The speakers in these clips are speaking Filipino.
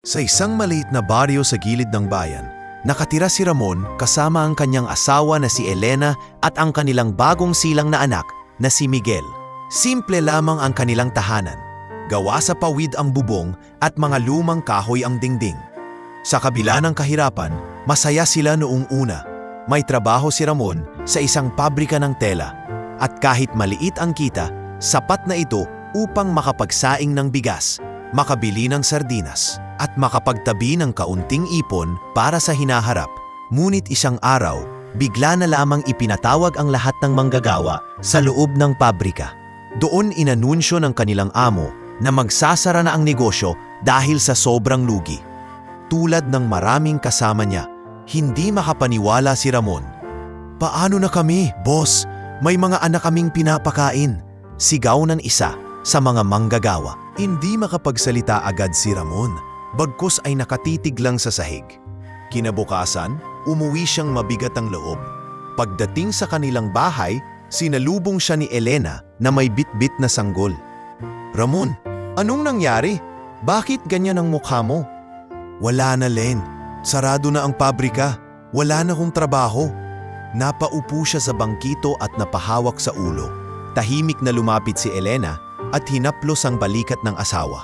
Sa isang maliit na baryo sa gilid ng bayan, nakatira si Ramon kasama ang kanyang asawa na si Elena at ang kanilang bagong silang na anak na si Miguel. Simple lamang ang kanilang tahanan. Gawa sa pawid ang bubong at mga lumang kahoy ang dingding. Sa kabila ng kahirapan, masaya sila noong una. May trabaho si Ramon sa isang pabrika ng tela at kahit maliit ang kita, sapat na ito upang makapagsaing ng bigas, makabili ng sardinas at makapagtabi ng kaunting ipon para sa hinaharap. Ngunit isang araw, bigla na lamang ipinatawag ang lahat ng manggagawa sa loob ng pabrika. Doon inanunsyo ng kanilang amo na magsasara na ang negosyo dahil sa sobrang lugi. Tulad ng maraming kasama niya, hindi makapaniwala si Ramon. "Paano na kami, boss? May mga anak kaming pinapakain." Sigaw ng isa sa mga manggagawa. Hindi makapagsalita agad si Ramon, bagkus ay nakatitig lang sa sahig. Kinabukasan, umuwi siyang mabigat ang loob. Pagdating sa kanilang bahay, sinalubong siya ni Elena na may bitbit na sanggol. "Ramon, anong nangyari? Bakit ganyan ang mukha mo?" "Wala na, Len. Sarado na ang pabrika. Wala na akong trabaho." Napaupo siya sa bangkito at napahawak sa ulo. Tahimik na lumapit si Elena at hinaplos ang balikat ng asawa.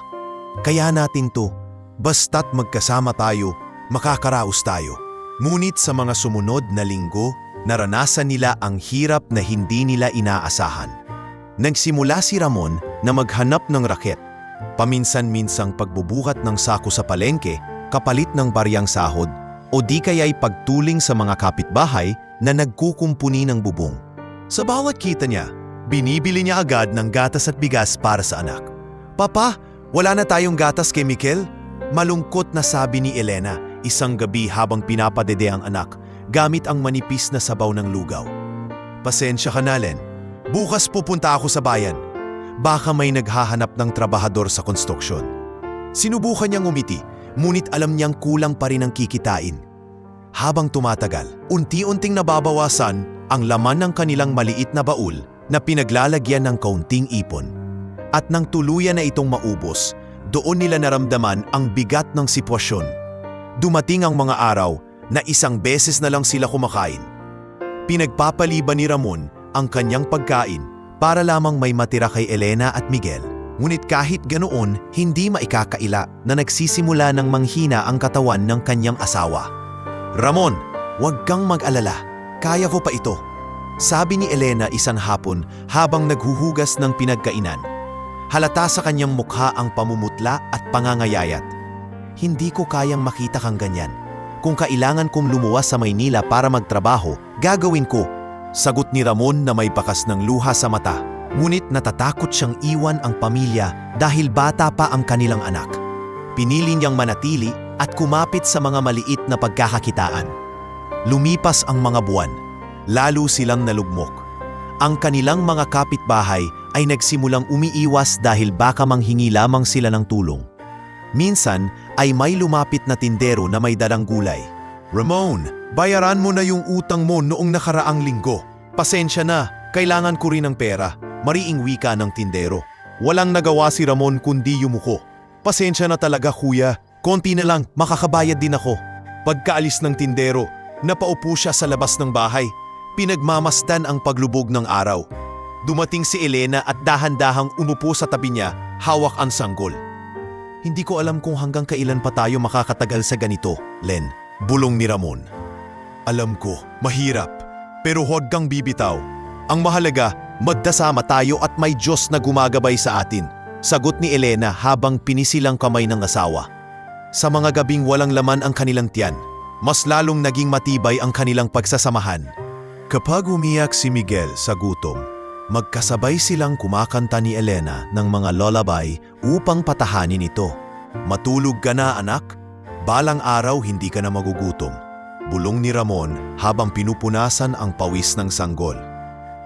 "Kaya natin to. Basta't magkasama tayo, makakaraos tayo." Ngunit sa mga sumunod na linggo, naranasan nila ang hirap na hindi nila inaasahan. Nagsimula si Ramon na maghanap ng raket. Paminsan-minsang pagbubuhat ng sako sa palengke, kapalit ng baryang sahod, o di kaya'y pagtuling sa mga kapitbahay na nagkukumpuni ng bubong. Sa bawat kita niya, binibili niya agad ng gatas at bigas para sa anak. "Papa, wala na tayong gatas kay Mikel?" Malungkot na sabi ni Elena isang gabi habang pinapadede ang anak gamit ang manipis na sabaw ng lugaw. "Pasensya ka na, Len. Bukas pupunta ako sa bayan. Baka may naghahanap ng trabahador sa konstruksyon." Sinubukan niyang umiti, ngunit alam niyang kulang pa rin ang kikitain. Habang tumatagal, unti-unting nababawasan ang laman ng kanilang maliit na baul na pinaglalagyan ng kaunting ipon. At nang tuluyan na itong maubos, doon nila naramdaman ang bigat ng sitwasyon. Dumating ang mga araw na isang beses na lang sila kumakain. Pinagpapaliban ni Ramon ang kanyang pagkain para lamang may matira kay Elena at Miguel. Ngunit kahit ganoon, hindi maikakaila na nagsisimula ng manghina ang katawan ng kanyang asawa. "Ramon, huwag kang mag-alala. Kaya ko pa ito," sabi ni Elena isang hapon habang naghuhugas ng pinagkainan. Halata sa kanyang mukha ang pamumutla at pangangayayat. "Hindi ko kayang makita kang ganyan. Kung kailangan kong lumuwas sa Maynila para magtrabaho, gagawin ko," sagot ni Ramon na may bakas ng luha sa mata. Ngunit natatakot siyang iwan ang pamilya dahil bata pa ang kanilang anak. Pinili niyang manatili at kumapit sa mga maliit na pagkakakitaan. Lumipas ang mga buwan, lalo silang nalugmok. Ang kanilang mga kapitbahay ay nagsimulang umiiwas dahil baka manghingi lamang sila ng tulong. Minsan ay may lumapit na tindero na may dalang gulay. "Ramon, bayaran mo na yung utang mo noong nakaraang linggo. Pasensya na, kailangan ko rin ng pera," mariing wika ng tindero. Walang nagawa si Ramon kundi yumuko. "Pasensya na talaga, kuya. Konti na lang, makakabayad din ako." Pagkaalis ng tindero, napaupo siya sa labas ng bahay. Pinagmamasdan ang paglubog ng araw. Dumating si Elena at dahan-dahang umupo sa tabi niya, hawak ang sanggol. "Hindi ko alam kung hanggang kailan pa tayo makakatagal sa ganito, Len," bulong ni Ramon. "Alam ko, mahirap. Pero huwag kang bibitaw. Ang mahalaga, magdasama tayo at may Diyos na gumagabay sa atin," sagot ni Elena habang pinisilang kamay ng asawa. Sa mga gabing walang laman ang kanilang tiyan, mas lalong naging matibay ang kanilang pagsasamahan. Kapag umiyak si Miguel sa gutom, magkasabay silang kumakanta ni Elena ng mga lullaby upang patahanin ito. "Matulog ka na, anak. Balang araw hindi ka na magugutom," bulong ni Ramon habang pinupunasan ang pawis ng sanggol.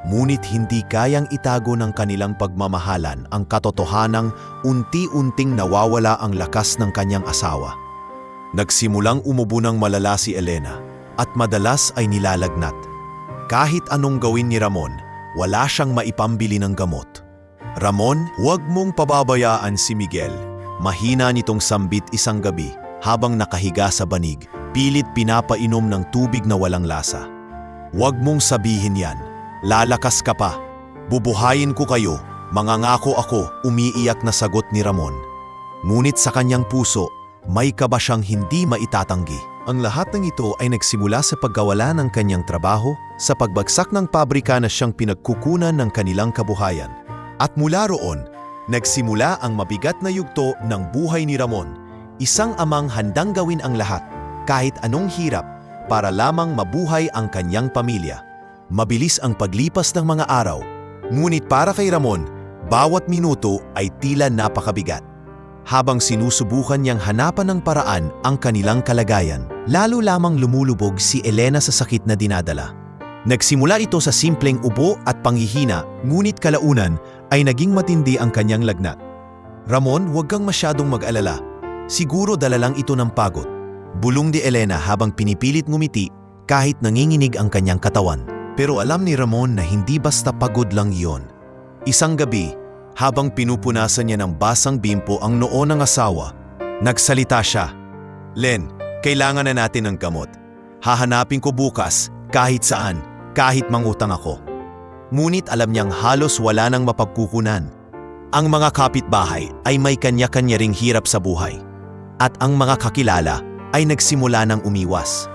Ngunit hindi kayang itago ng kanilang pagmamahalan ang katotohanang unti-unting nawawala ang lakas ng kanyang asawa. Nagsimulang umubo ng malala si Elena at madalas ay nilalagnat. Kahit anong gawin ni Ramon, wala siyang maipambili ng gamot. "Ramon, huwag mong pababayaan si Miguel." Mahina nitong sambit isang gabi habang nakahiga sa banig, pilit pinapainom ng tubig na walang lasa. "Huwag mong sabihin yan. Lalakas ka pa. Bubuhayin ko kayo. Mangangako ako," umiiyak na sagot ni Ramon. Ngunit sa kanyang puso, may kaba siyang hindi maitatanggi. Ang lahat ng ito ay nagsimula sa pagkawala ng kanyang trabaho, sa pagbagsak ng pabrika na siyang pinagkukunan ng kanilang kabuhayan. At mula roon, nagsimula ang mabigat na yugto ng buhay ni Ramon, isang amang handang gawin ang lahat, kahit anong hirap, para lamang mabuhay ang kanyang pamilya. Mabilis ang paglipas ng mga araw, ngunit para kay Ramon, bawat minuto ay tila napakabigat. Habang sinusubukan niyang hanapan ng paraan ang kanilang kalagayan, lalo lamang lumulubog si Elena sa sakit na dinadala. Nagsimula ito sa simpleng ubo at panghihina, ngunit kalaunan ay naging matindi ang kanyang lagnat. "Ramon, huwag kang masyadong mag-alala. Siguro dala lang ito ng pagod," bulong ni Elena habang pinipilit ngumiti kahit nanginginig ang kanyang katawan. Pero alam ni Ramon na hindi basta pagod lang iyon. Isang gabi, habang pinupunasan niya ng basang bimpo ang noo ng asawa, nagsalita siya. "Len, kailangan na natin ng gamot. Hahanapin ko bukas kahit saan, kahit mangutang ako." Ngunit alam niyang halos wala nang mapagkukunan. Ang mga kapitbahay ay may kanya-kanya ring hirap sa buhay. At ang mga kakilala ay nagsimula ng umiwas.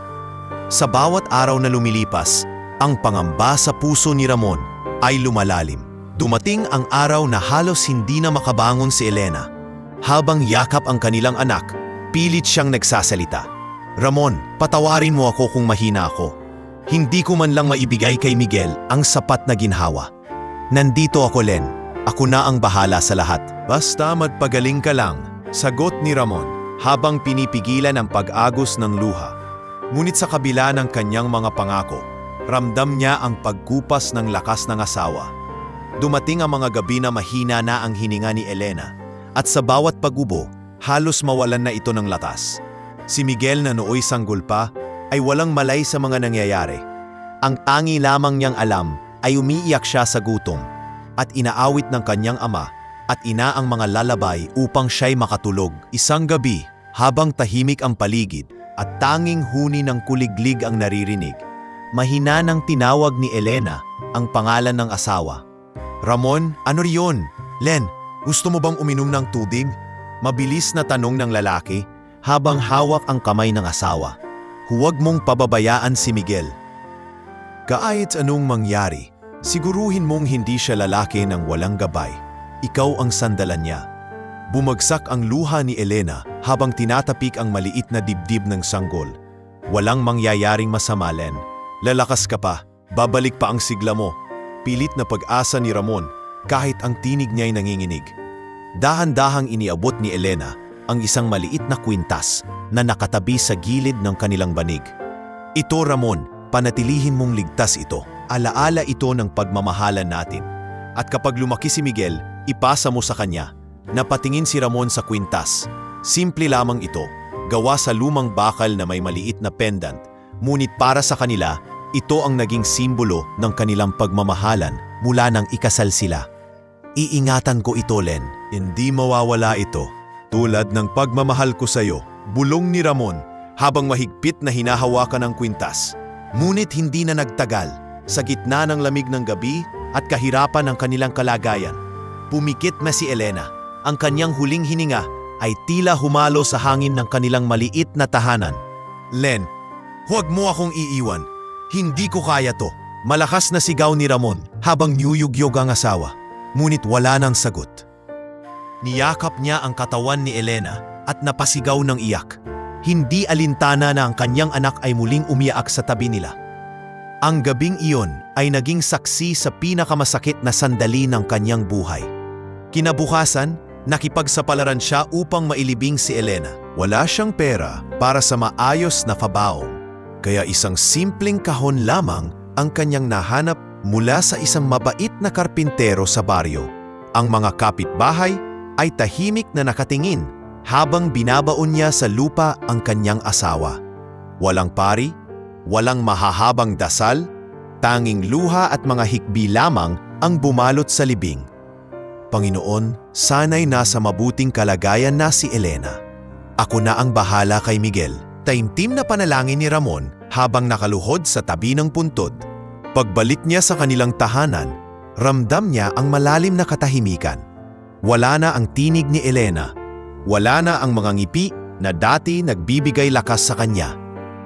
Sa bawat araw na lumilipas, ang pangamba sa puso ni Ramon ay lumalalim. Dumating ang araw na halos hindi na makabangon si Elena. Habang yakap ang kanilang anak, pilit siyang nagsasalita. "Ramon, patawarin mo ako kung mahina ako. Hindi ko man lang maibigay kay Miguel ang sapat na ginhawa. Nandito ako, Len. Ako na ang bahala sa lahat." "Basta magpagaling ka lang," sagot ni Ramon habang pinipigilan ang pag-agos ng luha. Ngunit sa kabila ng kanyang mga pangako, ramdam niya ang pagkupas ng lakas ng asawa. Dumating ang mga gabi na mahina na ang hininga ni Elena, at sa bawat pag-ubo, halos mawalan na ito ng lakas. Si Miguel na nooy sanggol pa, ay walang malay sa mga nangyayari. Ang tangi lamang niyang alam ay umiiyak siya sa gutom, at inaawit ng kanyang ama at ina ang mga lalabay upang siya'y makatulog. Isang gabi, habang tahimik ang paligid at tanging huni ng kuliglig ang naririnig, mahina nang tinawag ni Elena ang pangalan ng asawa. "Ramon, ano riyon? Len, gusto mo bang uminom ng tubig?" Mabilis na tanong ng lalaki habang hawak ang kamay ng asawa. "Huwag mong pababayaan si Miguel. Kahit anong mangyari, siguruhin mong hindi siya lalaki ng walang gabay. Ikaw ang sandalan niya." Bumagsak ang luha ni Elena habang tinatapik ang maliit na dibdib ng sanggol. "Walang mangyayaring masama, Len. Lalakas ka pa. Babalik pa ang sigla mo." Pilit na pag-asa ni Ramon kahit ang tinig niya'y nanginginig. Dahan-dahang iniabot ni Elena ang isang maliit na kwintas na nakatabi sa gilid ng kanilang banig. "Ito, Ramon, panatilihin mong ligtas ito. Alaala ito ng pagmamahalan natin. At kapag lumaki si Miguel, ipasa mo sa kanya." Napatingin si Ramon sa kwintas. Simple lamang ito, gawa sa lumang bakal na may maliit na pendant, ngunit para sa kanila, ito ang naging simbolo ng kanilang pagmamahalan mula nang ikasal sila. "Iingatan ko ito, Len. Hindi mawawala ito. Tulad ng pagmamahal ko sa'yo," bulong ni Ramon habang mahigpit na hinahawakan ang kwintas. Ngunit hindi na nagtagal. Sa gitna ng lamig ng gabi at kahirapan ng kanilang kalagayan, pumikit na si Elena. Ang kanyang huling hininga ay tila humalo sa hangin ng kanilang maliit na tahanan. "Len, huwag mo akong iiwan. Hindi ko kaya to." Malakas na sigaw ni Ramon habang niyuyugyog ang asawa. Ngunit wala nang sagot. Niyakap niya ang katawan ni Elena at napasigaw ng iyak. Hindi alintana na ang kanyang anak ay muling umiyak sa tabi nila. Ang gabing iyon ay naging saksi sa pinakamasakit na sandali ng kanyang buhay. Kinabukasan, nakipagsapalaran siya upang mailibing si Elena. Wala siyang pera para sa maayos na pabaong, kaya isang simpleng kahon lamang ang kanyang nahanap mula sa isang mabait na karpintero sa baryo. Ang mga kapitbahay ay tahimik na nakatingin habang binabaon niya sa lupa ang kanyang asawa. Walang pari, walang mahahabang dasal, tanging luha at mga hikbi lamang ang bumalot sa libing. "Panginoon, sana'y nasa mabuting kalagayan na si Elena." Ako na ang bahala kay Miguel. Taimtim na panalangin ni Ramon habang nakaluhod sa tabi ng puntod. Pagbalik niya sa kanilang tahanan, ramdam niya ang malalim na katahimikan. Wala na ang tinig ni Elena. Wala na ang mga ngipi na dati nagbibigay lakas sa kanya.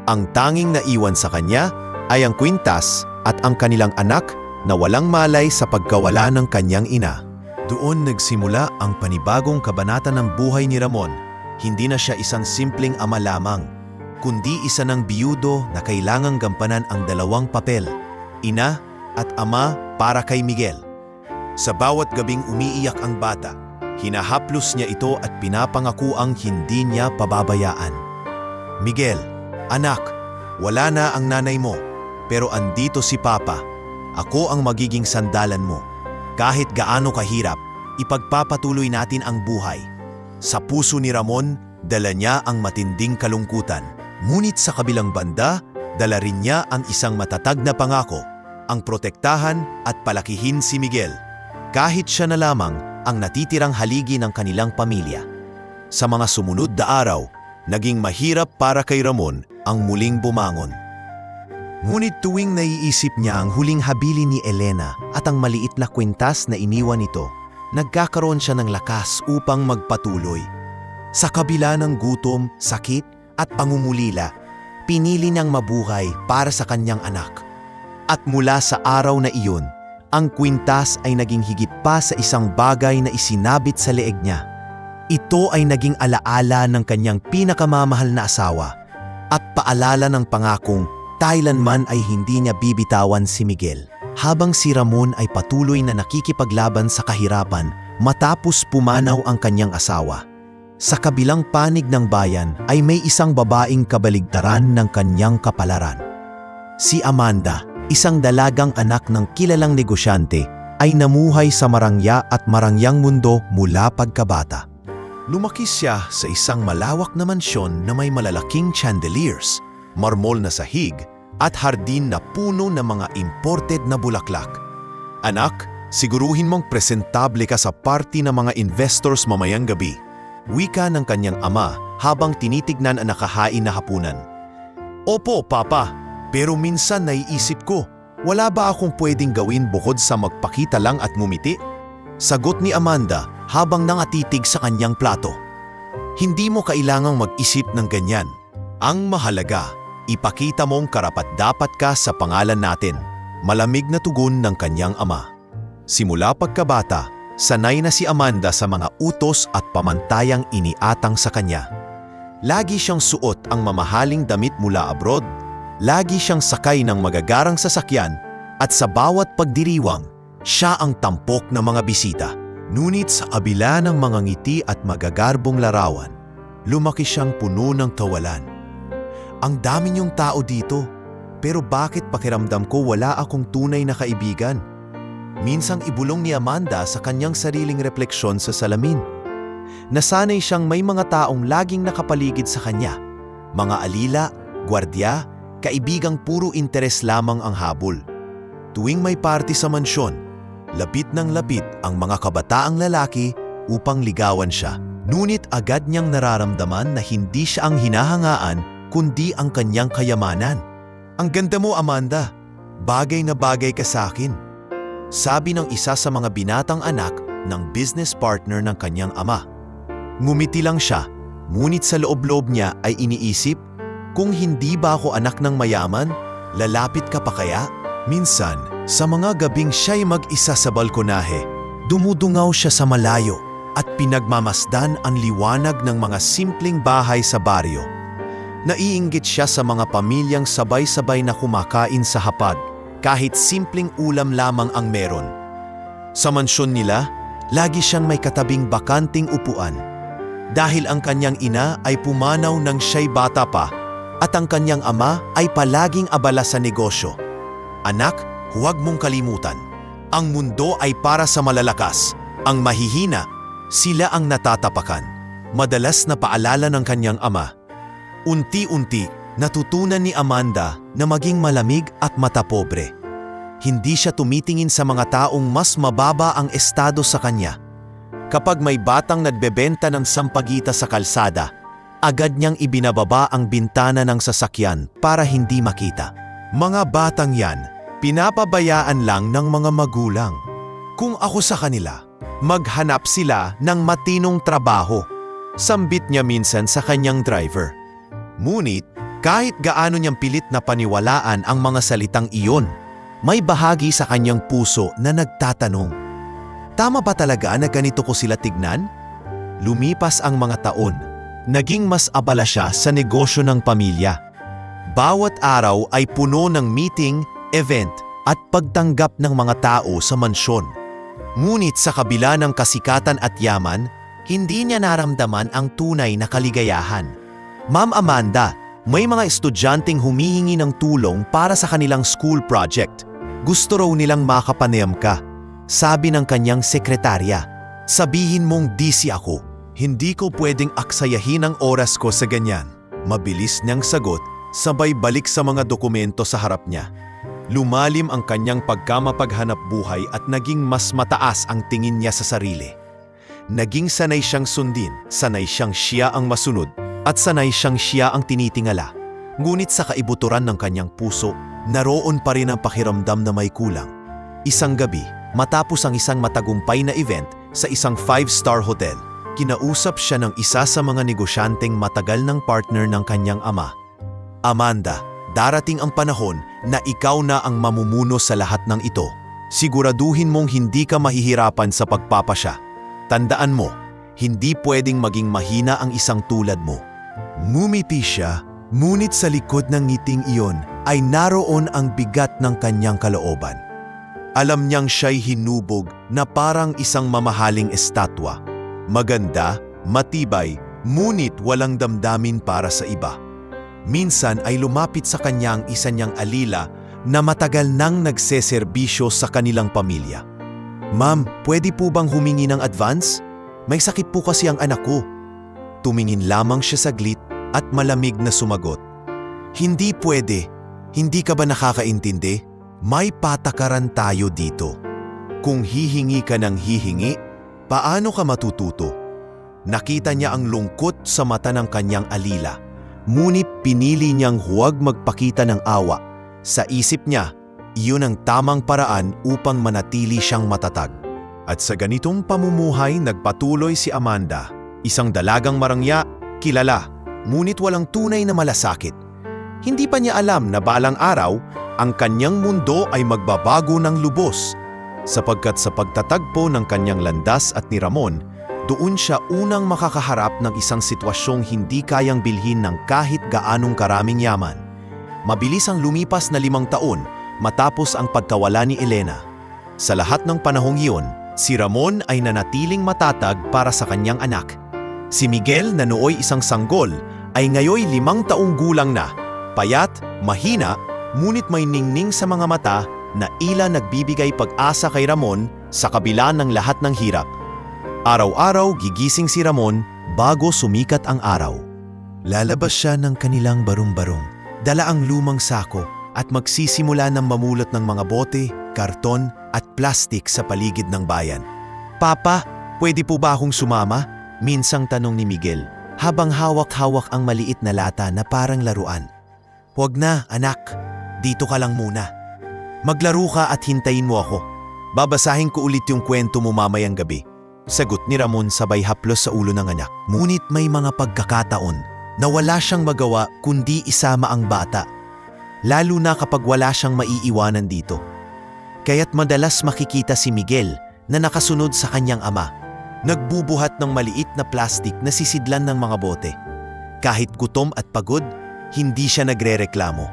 Ang tanging naiwan sa kanya ay ang kwintas at ang kanilang anak na walang malay sa pagkawala ng kanyang ina. Doon nagsimula ang panibagong kabanata ng buhay ni Ramon. Hindi na siya isang simpleng ama lamang, kundi isa ng biyudo na kailangang gampanan ang dalawang papel, ina at ama para kay Miguel. Sa bawat gabing umiiyak ang bata, hinahaplos niya ito at pinapangako ang hindi niya pababayaan. Miguel, anak, wala na ang nanay mo, pero andito si Papa. Ako ang magiging sandalan mo. Kahit gaano kahirap, ipagpapatuloy natin ang buhay. Sa puso ni Ramon, dala niya ang matinding kalungkutan. Ngunit sa kabilang banda, dala rin niya ang isang matatag na pangako, ang protektahan at palakihin si Miguel. Kahit siya na lamang ang natitirang haligi ng kanilang pamilya. Sa mga sumunod na araw, naging mahirap para kay Ramon ang muling bumangon. Ngunit tuwing naiisip niya ang huling habili ni Elena at ang maliit na kwintas na iniwan nito, nagkakaroon siya ng lakas upang magpatuloy. Sa kabila ng gutom, sakit at pangungulila, pinili niyang mabuhay para sa kanyang anak. At mula sa araw na iyon, ang kwintas ay naging higit pa sa isang bagay na isinabit sa leeg niya. Ito ay naging alaala ng kanyang pinakamamahal na asawa at paalala ng pangakong kailanman ay hindi niya bibitawan si Miguel. Habang si Ramon ay patuloy na nakikipaglaban sa kahirapan matapos pumanaw ang kanyang asawa. Sa kabilang panig ng bayan ay may isang babaeng kabaligtaran ng kanyang kapalaran. Si Amanda, isang dalagang anak ng kilalang negosyante, ay namuhay sa marangya at marangyang mundo mula pagkabata. Lumaki siya sa isang malawak na mansyon na may malalaking chandeliers, marmol na sahig, at hardin na puno ng mga imported na bulaklak. Anak, siguruhin mong presentable ka sa party ng mga investors mamayang gabi. Wika ng kanyang ama habang tinitignan ang nakahain na hapunan. Opo, Papa, pero minsan naiisip ko, wala ba akong pwedeng gawin bukod sa magpakita lang at ngumiti? Sagot ni Amanda habang nangatitig sa kanyang plato. Hindi mo kailangang mag-isip ng ganyan. Ang mahalaga, ipakita mong karapat-dapat ka sa pangalan natin. Malamig na tugon ng kanyang ama. Simula pagkabata, sanay na si Amanda sa mga utos at pamantayang iniatang sa kanya. Lagi siyang suot ang mamahaling damit mula abroad. Lagi siyang sakay ng magagarang sasakyan at sa bawat pagdiriwang, siya ang tampok ng mga bisita. Ngunit sa kabila ng mga ngiti at magagarbong larawan, lumaki siyang puno ng kawalan. Ang dami niyong tao dito, pero bakit pakiramdam ko wala akong tunay na kaibigan? Minsang ibulong ni Amanda sa kanyang sariling refleksyon sa salamin. Nasanay siyang may mga taong laging nakapaligid sa kanya. Mga alila, gwardya, kaibigang puro interes lamang ang habol. Tuwing may party sa mansyon, lapit ng lapit ang mga kabataang lalaki upang ligawan siya. Ngunit agad niyang nararamdaman na hindi siya ang hinahangaan kundi ang kanyang kayamanan. Ang ganda mo, Amanda. Bagay na bagay ka sa akin. Sabi ng isa sa mga binatang anak ng business partner ng kanyang ama. Ngumiti lang siya, ngunit sa loob-loob niya ay iniisip, kung hindi ba ako anak ng mayaman, lalapit ka pa kaya? Minsan, sa mga gabing siya'y mag-isa sa balkonahe, dumudungaw siya sa malayo at pinagmamasdan ang liwanag ng mga simpleng bahay sa baryo. Naiinggit siya sa mga pamilyang sabay-sabay na kumakain sa hapag kahit simpleng ulam lamang ang meron. Sa mansyon nila, lagi siyang may katabing bakanting upuan dahil ang kanyang ina ay pumanaw nang siya'y bata pa at ang kanyang ama ay palaging abala sa negosyo. Anak, huwag mong kalimutan, ang mundo ay para sa malalakas, ang mahihina, sila ang natatapakan. Madalas na paalala ng kanyang ama. Unti-unti, natutunan ni Amanda na maging malamig at matapobre. Hindi siya tumitingin sa mga taong mas mababa ang estado sa kanya. Kapag may batang nagbebenta ng sampagita sa kalsada, agad niyang ibinababa ang bintana ng sasakyan para hindi makita. Mga batang yan, pinapabayaan lang ng mga magulang. Kung ako sa kanila, maghanap sila ng matinong trabaho. Sambit niya minsan sa kanyang driver. Ngunit, kahit gaano niyang pilit na paniwalaan ang mga salitang iyon, may bahagi sa kanyang puso na nagtatanong, tama ba talaga na ganito ko sila tignan? Lumipas ang mga taon, naging mas abala siya sa negosyo ng pamilya. Bawat araw ay puno ng meeting, event at pagtanggap ng mga tao sa mansyon. Ngunit sa kabila ng kasikatan at yaman, hindi niya naramdaman ang tunay na kaligayahan. Ma'am Amanda, may mga estudyanteng humihingi ng tulong para sa kanilang school project. Gusto raw nilang makapanayam ka. Sabi ng kanyang sekretarya, sabihin mong busy ako. Hindi ko pwedeng aksayahin ang oras ko sa ganyan. Mabilis niyang sagot, sabay balik sa mga dokumento sa harap niya. Lumalim ang kanyang pagkamapaghanap buhay at naging mas mataas ang tingin niya sa sarili. Naging sanay siyang sundin, sanay siyang siya ang masunod, at sanay siyang siya ang tinitingala. Ngunit sa kaibuturan ng kanyang puso, naroon pa rin ang pakiramdam na may kulang. Isang gabi, matapos ang isang matagumpay na event sa isang 5-star hotel, kinausap siya ng isa sa mga negosyanteng matagal ng partner ng kanyang ama. Amanda, darating ang panahon na ikaw na ang mamumuno sa lahat ng ito. Siguraduhin mong hindi ka mahihirapan sa pagpapasya. Tandaan mo, hindi pwedeng maging mahina ang isang tulad mo. Ngumiti siya, ngunit sa likod ng ngiting iyon ay naroon ang bigat ng kanyang kalooban. Alam niyang siya'y hinubog na parang isang mamahaling estatwa. Maganda, matibay, ngunit walang damdamin para sa iba. Minsan ay lumapit sa kanya ang isa niyang alila na matagal nang nagseserbisyo sa kanilang pamilya. Ma'am, pwede po bang humingi ng advance? May sakit po kasi ang anak ko. Tumingin lamang siya saglit at malamig na sumagot. Hindi pwede. Hindi ka ba nakakaintindi? May patakaran tayo dito. Kung hihingi ka ng hihingi, paano ka matututo? Nakita niya ang lungkot sa mata ng kanyang alila. Ngunit pinili niyang huwag magpakita ng awa. Sa isip niya, iyon ang tamang paraan upang manatili siyang matatag. At sa ganitong pamumuhay nagpatuloy si Amanda, isang dalagang marangya, kilala, ngunit walang tunay na malasakit. Hindi pa niya alam na balang araw, ang kanyang mundo ay magbabago ng lubos. Sapagkat sa pagtatagpo ng kanyang landas at ni Ramon, doon siya unang makakaharap ng isang sitwasyong hindi kayang bilhin ng kahit gaanong karaming yaman. Mabilis ang lumipas na 5 taon matapos ang pagkawala ni Elena. Sa lahat ng panahong iyon, si Ramon ay nanatiling matatag para sa kanyang anak. Si Miguel na nooy isang sanggol ay ngayoy 5 taong gulang na, payat, mahina, ngunit may ningning sa mga mata na ila nagbibigay pag-asa kay Ramon sa kabila ng lahat ng hirap. Araw-araw gigising si Ramon bago sumikat ang araw. Lalabas siya ng kanilang barong-barong, dala ang lumang sako at magsisimula ng mamulot ng mga bote, karton at plastik sa paligid ng bayan. Papa, pwede po ba akong sumama? Minsang tanong ni Miguel habang hawak-hawak ang maliit na lata na parang laruan. Huwag na, anak. Dito ka lang muna. Maglaro ka at hintayin mo ako. Babasahin ko ulit yung kwento mo mamayang gabi. Sagot ni Ramon sabay haplos sa ulo ng anak. Ngunit may mga pagkakataon na wala siyang magawa kundi isama ang bata. Lalo na kapag wala siyang maiiwanan dito. Kaya't madalas makikita si Miguel na nakasunod sa kanyang ama. Nagbubuhat ng maliit na plastik na sisidlan ng mga bote. Kahit gutom at pagod, hindi siya nagrereklamo.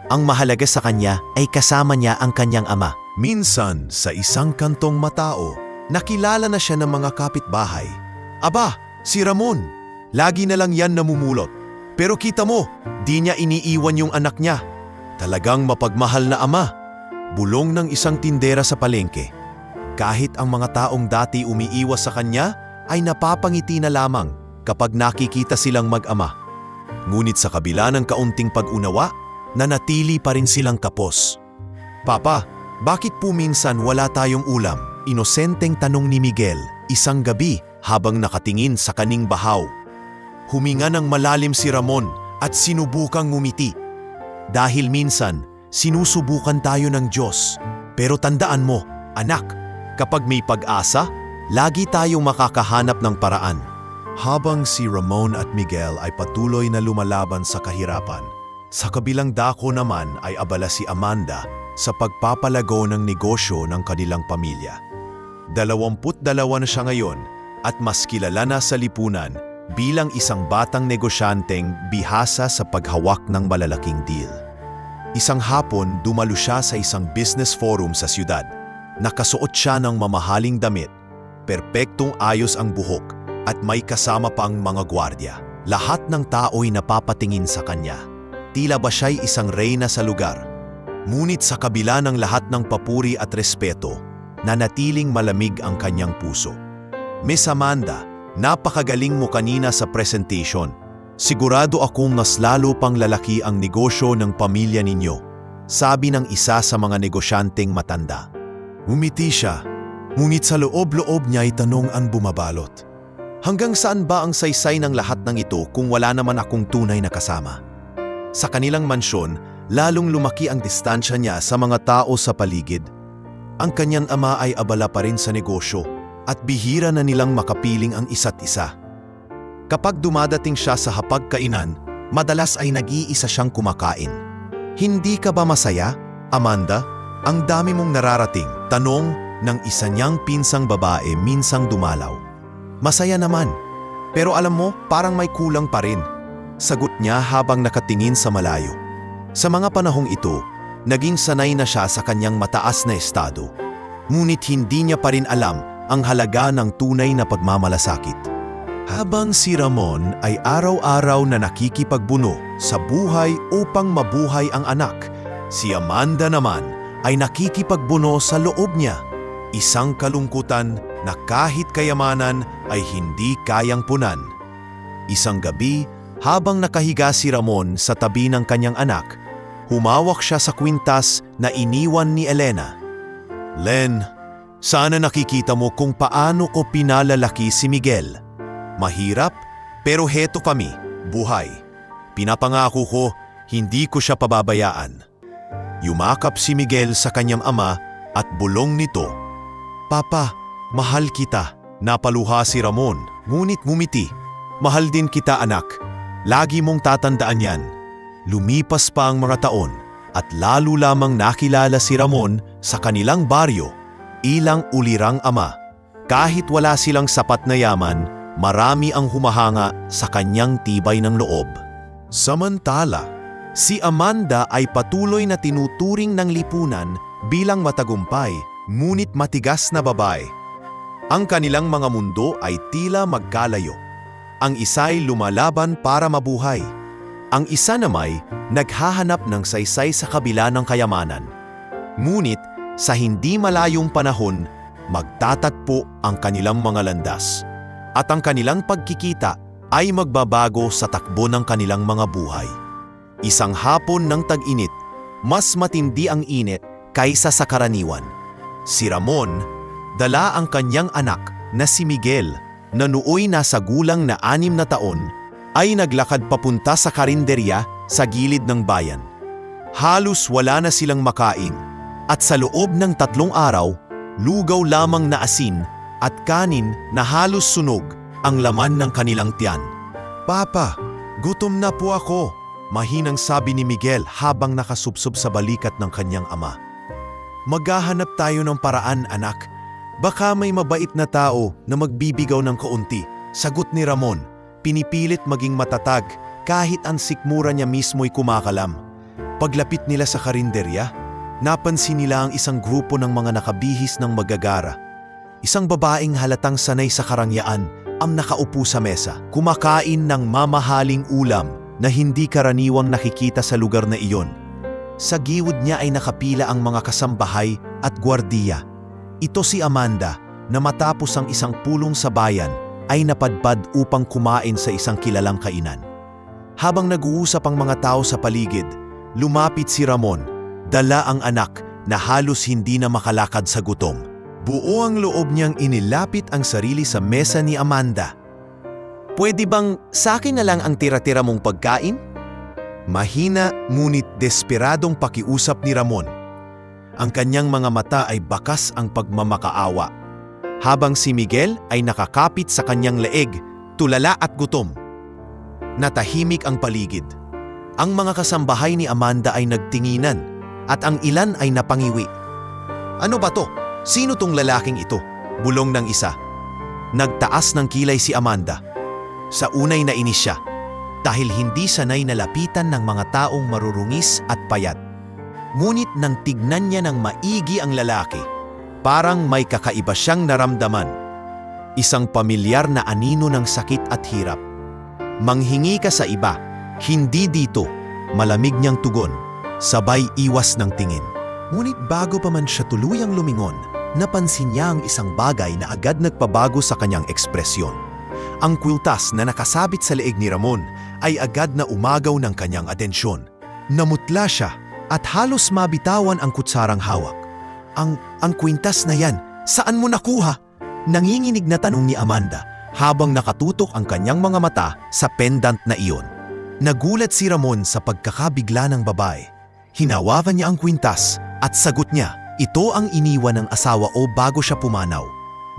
Ang mahalaga sa kanya ay kasama niya ang kanyang ama. Minsan sa isang kantong matao, nakilala na siya ng mga kapitbahay. Aba, si Ramon, lagi na lang yan namumulot. Pero kita mo, di niya iniiwan yung anak niya. Talagang mapagmahal na ama. Bulong ng isang tindera sa palengke. Kahit ang mga taong dati umiiwas sa kanya ay napapangiti na lamang kapag nakikita silang mag-ama. Ngunit sa kabila ng kaunting pag-unawa, nanatili pa rin silang kapos. Papa, bakit po minsan wala tayong ulam? Inosenteng tanong ni Miguel isang gabi habang nakatingin sa kaning bahaw. Huminga ng malalim si Ramon at sinubukang ngumiti. Dahil minsan, sinusubukan tayo ng Diyos. Pero tandaan mo, anak, kapag may pag-asa, lagi tayong makakahanap ng paraan. Habang si Ramon at Miguel ay patuloy na lumalaban sa kahirapan, sa kabilang dako naman ay abala si Amanda sa pagpapalago ng negosyo ng kanilang pamilya. 22 na siya ngayon at mas kilala na sa lipunan bilang isang batang negosyanteng bihasa sa paghawak ng malalaking deal. Isang hapon, dumalo siya sa isang business forum sa siyudad. Nakasuot siya ng mamahaling damit, perpektong ayos ang buhok at may kasama pang mga gwardya. Lahat ng tao'y napapatingin sa kanya. Tila ba siya'y isang reyna sa lugar. Ngunit sa kabila ng lahat ng papuri at respeto, nanatiling malamig ang kanyang puso. Miss Amanda, napakagaling mo kanina sa presentation. Sigurado akong mas lalo pang lalaki ang negosyo ng pamilya ninyo, sabi ng isa sa mga negosyanteng matanda. Umiti siya, ngunit sa loob-loob niya'y tanong ang bumabalot. Hanggang saan ba ang saysay ng lahat ng ito kung wala naman akong tunay na kasama? Sa kanilang mansyon, lalong lumaki ang distansya niya sa mga tao sa paligid. Ang kanyang ama ay abala pa rin sa negosyo at bihira na nilang makapiling ang isa't isa. Kapag dumadating siya sa hapagkainan, madalas ay nag-iisa siyang kumakain. Hindi ka ba masaya, Amanda? Ang dami mong nararating, tanong ng isa niyang pinsang babae minsang dumalaw. Masaya naman, pero alam mo, parang may kulang pa rin. Sagot niya habang nakatingin sa malayo. Sa mga panahong ito, naging sanay na siya sa kanyang mataas na estado. Ngunit hindi niya pa rin alam ang halaga ng tunay na pagmamalasakit. Habang si Ramon ay araw-araw na nakikipagbuno sa buhay upang mabuhay ang anak, si Amanda naman ay nakikipagbuno sa loob niya. Isang kalungkutan na kahit kayamanan ay hindi kayang punan. Isang gabi, habang nakahiga si Ramon sa tabi ng kanyang anak, humawak siya sa kwintas na iniwan ni Elena. Len, sana nakikita mo kung paano ko pinalalaki si Miguel. Mahirap, pero heto kami, buhay. Pinapangako ko, hindi ko siya pababayaan. Yumakap si Miguel sa kanyang ama at bulong nito. Papa, mahal kita. Napaluha si Ramon, ngunit ngumiti. Mahal din kita, anak. Lagi mong tatandaan yan. Lumipas pa ang mga taon at lalo lamang nakilala si Ramon sa kanilang baryo, ilang ulirang ama. Kahit wala silang sapat na yaman, marami ang humahanga sa kanyang tibay ng loob. Samantala, si Amanda ay patuloy na tinuturing ng lipunan bilang matagumpay, ngunit matigas na babae. Ang kanilang mga mundo ay tila magkalayo. Ang isa'y lumalaban para mabuhay. Ang isa namay naghahanap ng saysay sa kabila ng kayamanan. Ngunit sa hindi malayong panahon, magtatagpo ang kanilang mga landas. At ang kanilang pagkikita ay magbabago sa takbo ng kanilang mga buhay. Isang hapon ng tag-init, mas matindi ang init kaysa sa karaniwan. Si Ramon, dala ang kanyang anak na si Miguel na nooy nasa gulang na 6 na taon, ay naglakad papunta sa karinderya sa gilid ng bayan. Halos wala na silang makain at sa loob ng 3 araw, lugaw lamang na asin at kanin na halos sunog ang laman ng kanilang tiyan. Papa, gutom na po ako, mahinang sabi ni Miguel habang nakasubsob sa balikat ng kanyang ama. Maghahanap tayo ng paraan, anak. Baka may mabait na tao na magbibigaw ng kaunti, sagot ni Ramon. Pinipilit maging matatag kahit ang sikmura niya mismo'y kumakalam. Paglapit nila sa karinderya, napansin nila ang isang grupo ng mga nakabihis ng magagara. Isang babaeng halatang sanay sa karangyaan ang nakaupo sa mesa, kumakain ng mamahaling ulam na hindi karaniwang nakikita sa lugar na iyon. Sa giwod niya ay nakapila ang mga kasambahay at gwardiya. Ito si Amanda na matapos ang isang pulong sa bayan ay napadpad upang kumain sa isang kilalang kainan. Habang nag-uusap ang mga tao sa paligid, lumapit si Ramon, dala ang anak na halos hindi na makalakad sa gutom. Buo ang loob niyang inilapit ang sarili sa mesa ni Amanda. Pwede bang sa akin na lang ang tira-tira mong pagkain? Mahina ngunit desperadong pakiusap ni Ramon. Ang kanyang mga mata ay bakas ang pagmamakaawa, habang si Miguel ay nakakapit sa kanyang leeg, tulala at gutom. Natahimik ang paligid. Ang mga kasambahay ni Amanda ay nagtinginan at ang ilan ay napangiwi. Ano ba to? Sino tong lalaking ito? Bulong ng isa. Nagtaas ng kilay si Amanda. Sa unay nainis siya dahil hindi sanay nalapitan ng mga taong marurungis at payat. Ngunit nang tignan niya ng maigi ang lalaki, parang may kakaiba siyang naramdaman. Isang pamilyar na anino ng sakit at hirap. Manghingi ka sa iba, hindi dito, malamig niyang tugon, sabay iwas ng tingin. Ngunit bago pa man siya tuluyang lumingon, napansin niya ang isang bagay na agad nagpabago sa kanyang ekspresyon. Ang kwiltas na nakasabit sa leeg ni Ramon ay agad na umagaw ng kanyang atensyon. Namutla siya at halos mabitawan ang kutsarang hawak. Ang kwintas na yan, saan mo nakuha? Nanginginig na tanong ni Amanda habang nakatutok ang kanyang mga mata sa pendant na iyon. Nagulat si Ramon sa pagkakabigla ng babae. Hinawakan niya ang kwintas at sagot niya, ito ang iniwan ng asawa o bago siya pumanaw.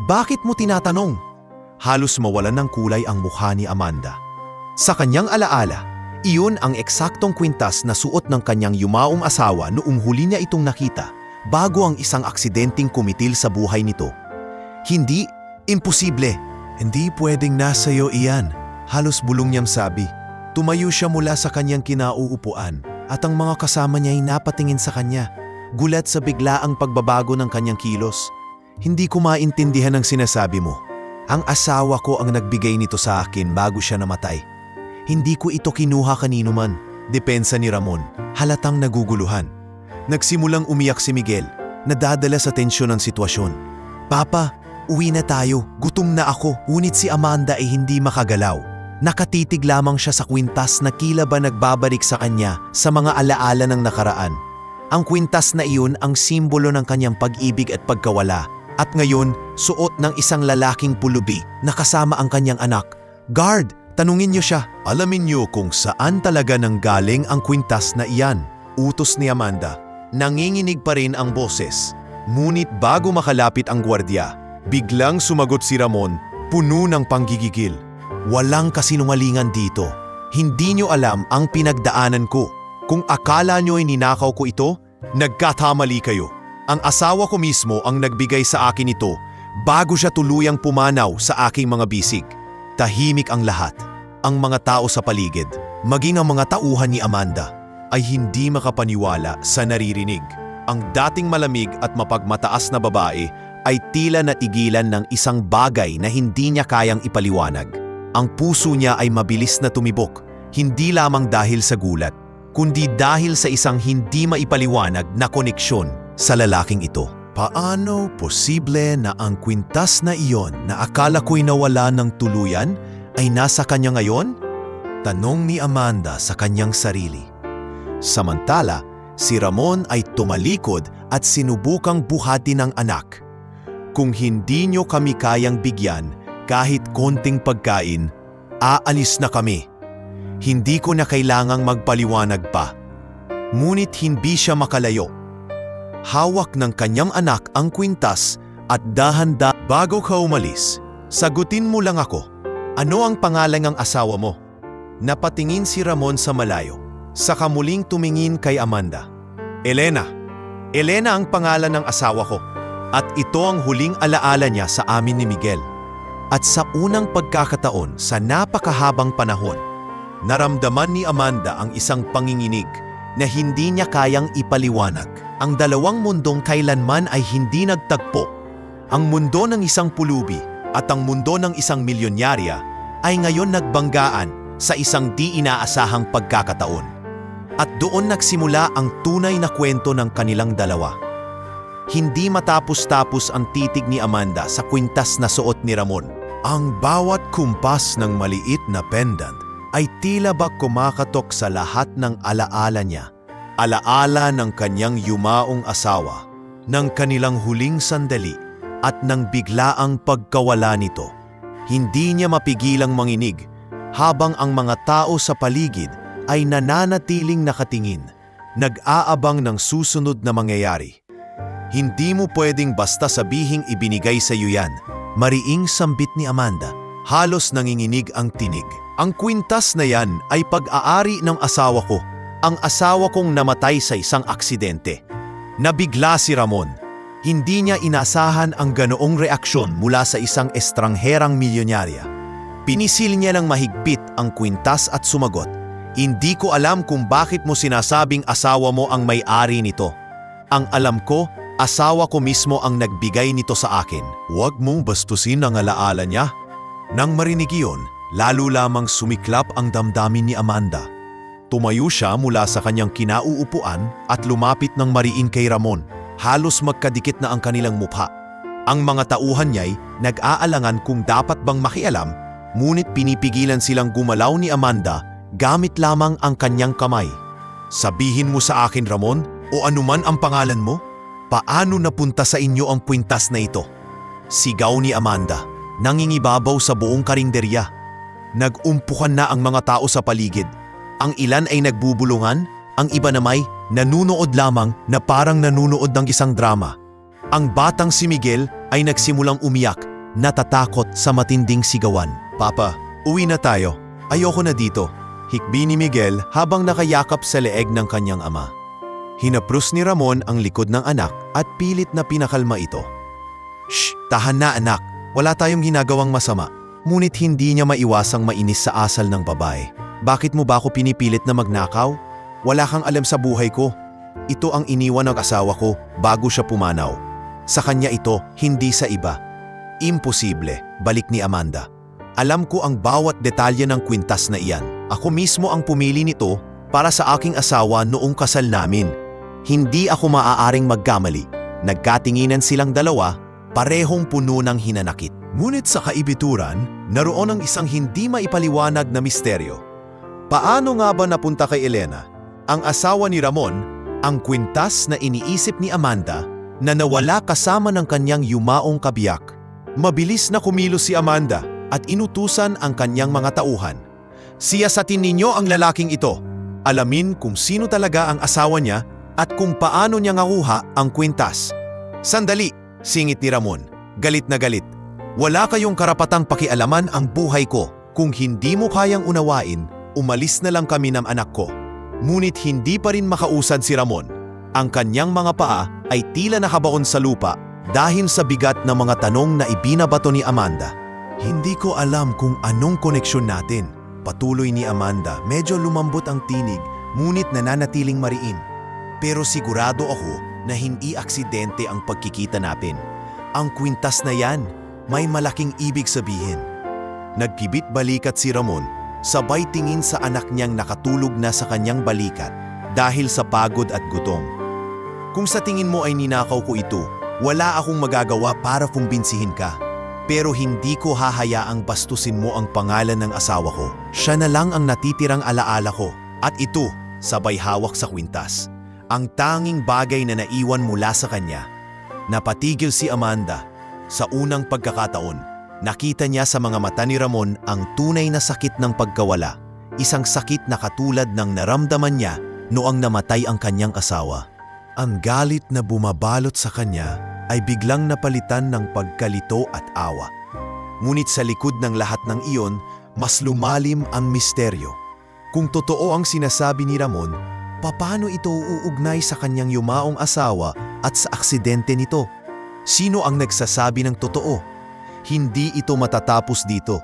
Bakit mo tinatanong? Halos mawalan ng kulay ang mukha ni Amanda. Sa kanyang alaala, iyon ang eksaktong kwintas na suot ng kanyang yumaong asawa noong huli niya itong nakita bago ang isang aksidenteng kumitil sa buhay nito. Hindi, imposible. Hindi pwedeng nasa iyo iyan, halos bulong niyang sabi. Tumayo siya mula sa kanyang kinauupuan at ang mga kasama niya ay napatingin sa kanya. Gulat sa biglaang pagbabago ng kanyang kilos. Hindi ko maintindihan ang sinasabi mo. Ang asawa ko ang nagbigay nito sa akin bago siya namatay. Hindi ko ito kinuha kanino man, depensa ni Ramon, halatang naguguluhan. Nagsimulang umiyak si Miguel, nadadala sa tensyon ng sitwasyon. Papa, uwi na tayo, gutom na ako, ngunit si Amanda ay hindi makagalaw. Nakatitig lamang siya sa kwintas na tila ba nagbabalik sa kanya sa mga alaala ng nakaraan. Ang kwintas na iyon ang simbolo ng kanyang pag-ibig at pagkawala. At ngayon, suot ng isang lalaking pulubi na kasama ang kanyang anak. Guard, tanungin niyo siya. Alamin niyo kung saan talaga nanggaling ang kwintas na iyan. Utos ni Amanda. Nanginginig pa rin ang boses. Ngunit bago makalapit ang gwardiya, biglang sumagot si Ramon, puno ng panggigigil. Walang kasinungalingan dito. Hindi niyo alam ang pinagdaanan ko. Kung akala niyo ay ninakaw ko ito, nagkatamali kayo. Ang asawa ko mismo ang nagbigay sa akin ito bago siya tuluyang pumanaw sa aking mga bisig. Tahimik ang lahat. Ang mga tao sa paligid, maging ang mga tauhan ni Amanda, ay hindi makapaniwala sa naririnig. Ang dating malamig at mapagmataas na babae ay tila natigilan ng isang bagay na hindi niya kayang ipaliwanag. Ang puso niya ay mabilis na tumibok, hindi lamang dahil sa gulat, kundi dahil sa isang hindi maipaliwanag na koneksyon sa lalaking ito. Paano posible na ang kwintas na iyon na akala ko'y nawala ng tuluyan ay nasa kanya ngayon? Tanong ni Amanda sa kanyang sarili. Samantala, si Ramon ay tumalikod at sinubukang buhatin ang anak. Kung hindi nyo kami kayang bigyan kahit konting pagkain, aalis na kami. Hindi ko na kailangang magpaliwanag pa. Ngunit hindi siya makalayo. Hawak ng kanyang anak ang kwintas at dahan-dahan. Bago ka umalis, sagutin mo lang ako. Ano ang pangalan ng asawa mo? Napatingin si Ramon sa malayo. Saka muling tumingin kay Amanda. Elena. Elena ang pangalan ng asawa ko. At ito ang huling alaala niya sa amin ni Miguel. At sa unang pagkakataon sa napakahabang panahon, naramdaman ni Amanda ang isang panginginig na hindi niya kayang ipaliwanag. Ang dalawang mundong kailanman ay hindi nagtagpo. Ang mundo ng isang pulubi at ang mundo ng isang milyonyarya ay ngayon nagbanggaan sa isang di inaasahang pagkakataon. At doon nagsimula ang tunay na kwento ng kanilang dalawa. Hindi matapos-tapos ang titig ni Amanda sa kwintas na suot ni Ramon. Ang bawat kumpas ng maliit na pendant ay tila ba kumakatok sa lahat ng alaala niya. Alaala ng kanyang yumaong asawa, ng kanilang huling sandali at ng biglaang pagkawala nito. Hindi niya mapigilang manginig habang ang mga tao sa paligid ay nananatiling nakatingin, nag-aabang ng susunod na mangyayari. Hindi mo pwedeng basta sabihing ibinigay sa iyo yan, mariing sambit ni Amanda. Halos nanginginig ang tinig. Ang kwintas na yan ay pag-aari ng asawa ko, ang asawa kong namatay sa isang aksidente. Nabigla si Ramon. Hindi niya inaasahan ang ganoong reaksyon mula sa isang estrangherang milyonarya. Pinisil niya ng mahigpit ang kwintas at sumagot, "Hindi ko alam kung bakit mo sinasabing asawa mo ang may-ari nito. Ang alam ko, asawa ko mismo ang nagbigay nito sa akin." "Huwag mong bastusin ang alaala niya." Nang marinig iyon, lalo lamang sumiklap ang damdamin ni Amanda. Tumayo siya mula sa kanyang kinauupuan at lumapit ng mariin kay Ramon. Halos magkadikit na ang kanilang mukha. Ang mga tauhan niya'y nag-aalangan kung dapat bang makialam, ngunit pinipigilan silang gumalaw ni Amanda gamit lamang ang kanyang kamay. "Sabihin mo sa akin, Ramon, o anuman ang pangalan mo, paano napunta sa inyo ang kwintas na ito?" Sigaw ni Amanda, nangingibabaw sa buong karinderya. Nag-umpukan na ang mga tao sa paligid. Ang ilan ay nagbubulungan, ang iba namay nanunood lamang na parang nanunood ng isang drama. Ang batang si Miguel ay nagsimulang umiyak, natatakot sa matinding sigawan. "Papa, uwi na tayo. Ayoko na dito." Hikbi ni Miguel habang nakayakap sa leeg ng kanyang ama. Hinapros ni Ramon ang likod ng anak at pilit na pinakalma ito. "Shh! Tahan na, anak. Wala tayong ginagawang masama." Ngunit hindi niya maiwasang mainis sa asal ng babae. "Bakit mo ba ako pinipilit na magnakaw? Wala kang alam sa buhay ko. Ito ang iniwan ng asawa ko bago siya pumanaw. Sa kanya ito, hindi sa iba." "Imposible," balik ni Amanda. "Alam ko ang bawat detalye ng kwintas na iyan. Ako mismo ang pumili nito para sa aking asawa noong kasal namin. Hindi ako maaaring magkamali." Nagkatinginan silang dalawa, parehong puno ng hinanakit. Ngunit sa kaibituran, naroon ang isang hindi maipaliwanag na misteryo. Paano nga ba napunta kay Elena, ang asawa ni Ramon, ang kwintas na iniisip ni Amanda na nawala kasama ng kanyang yumaong kabiyak? Mabilis na kumilos si Amanda at inutusan ang kanyang mga tauhan. "Siyasatin ninyo ang lalaking ito. Alamin kung sino talaga ang asawa niya at kung paano niya nakuha ang kwintas." "Sandali!" singit ni Ramon, galit na galit. "Wala kayong karapatang pakialaman ang buhay ko. Kung hindi mo kayang unawain, umalis na lang kami ng anak ko." Ngunit hindi pa rin makausad si Ramon. Ang kanyang mga paa ay tila nakabaon sa lupa dahil sa bigat ng mga tanong na ibinabato ni Amanda. "Hindi ko alam kung anong koneksyon natin," patuloy ni Amanda. Medyo lumambot ang tinig, ngunit nananatiling mariin. "Pero sigurado ako na hindi aksidente ang pagkikita natin. Ang kwintas na yan, may malaking ibig sabihin." Nagkibit balikat si Ramon, sabay tingin sa anak niyang nakatulog na sa kanyang balikat dahil sa pagod at gutom. "Kung sa tingin mo ay ninakaw ko ito, wala akong magagawa para kumbinsihin ka. Pero hindi ko hahayaang bastusin mo ang pangalan ng asawa ko. Siya na lang ang natitirang alaala ko. At ito, sabay hawak sa kwintas. Ang tanging bagay na naiwan mula sa kanya." Napatigil si Amanda. Sa unang pagkakataon, nakita niya sa mga mata ni Ramon ang tunay na sakit ng pagkawala. Isang sakit na katulad ng naramdaman niya noong namatay ang kanyang asawa. Ang galit na bumabalot sa kanya ay biglang napalitan ng pagkalito at awa. Ngunit sa likod ng lahat ng iyon, mas lumalim ang misteryo. Kung totoo ang sinasabi ni Ramon, paano ito uugnay sa kanyang yumaong asawa at sa aksidente nito? Sino ang nagsasabi ng totoo? Hindi ito matatapos dito.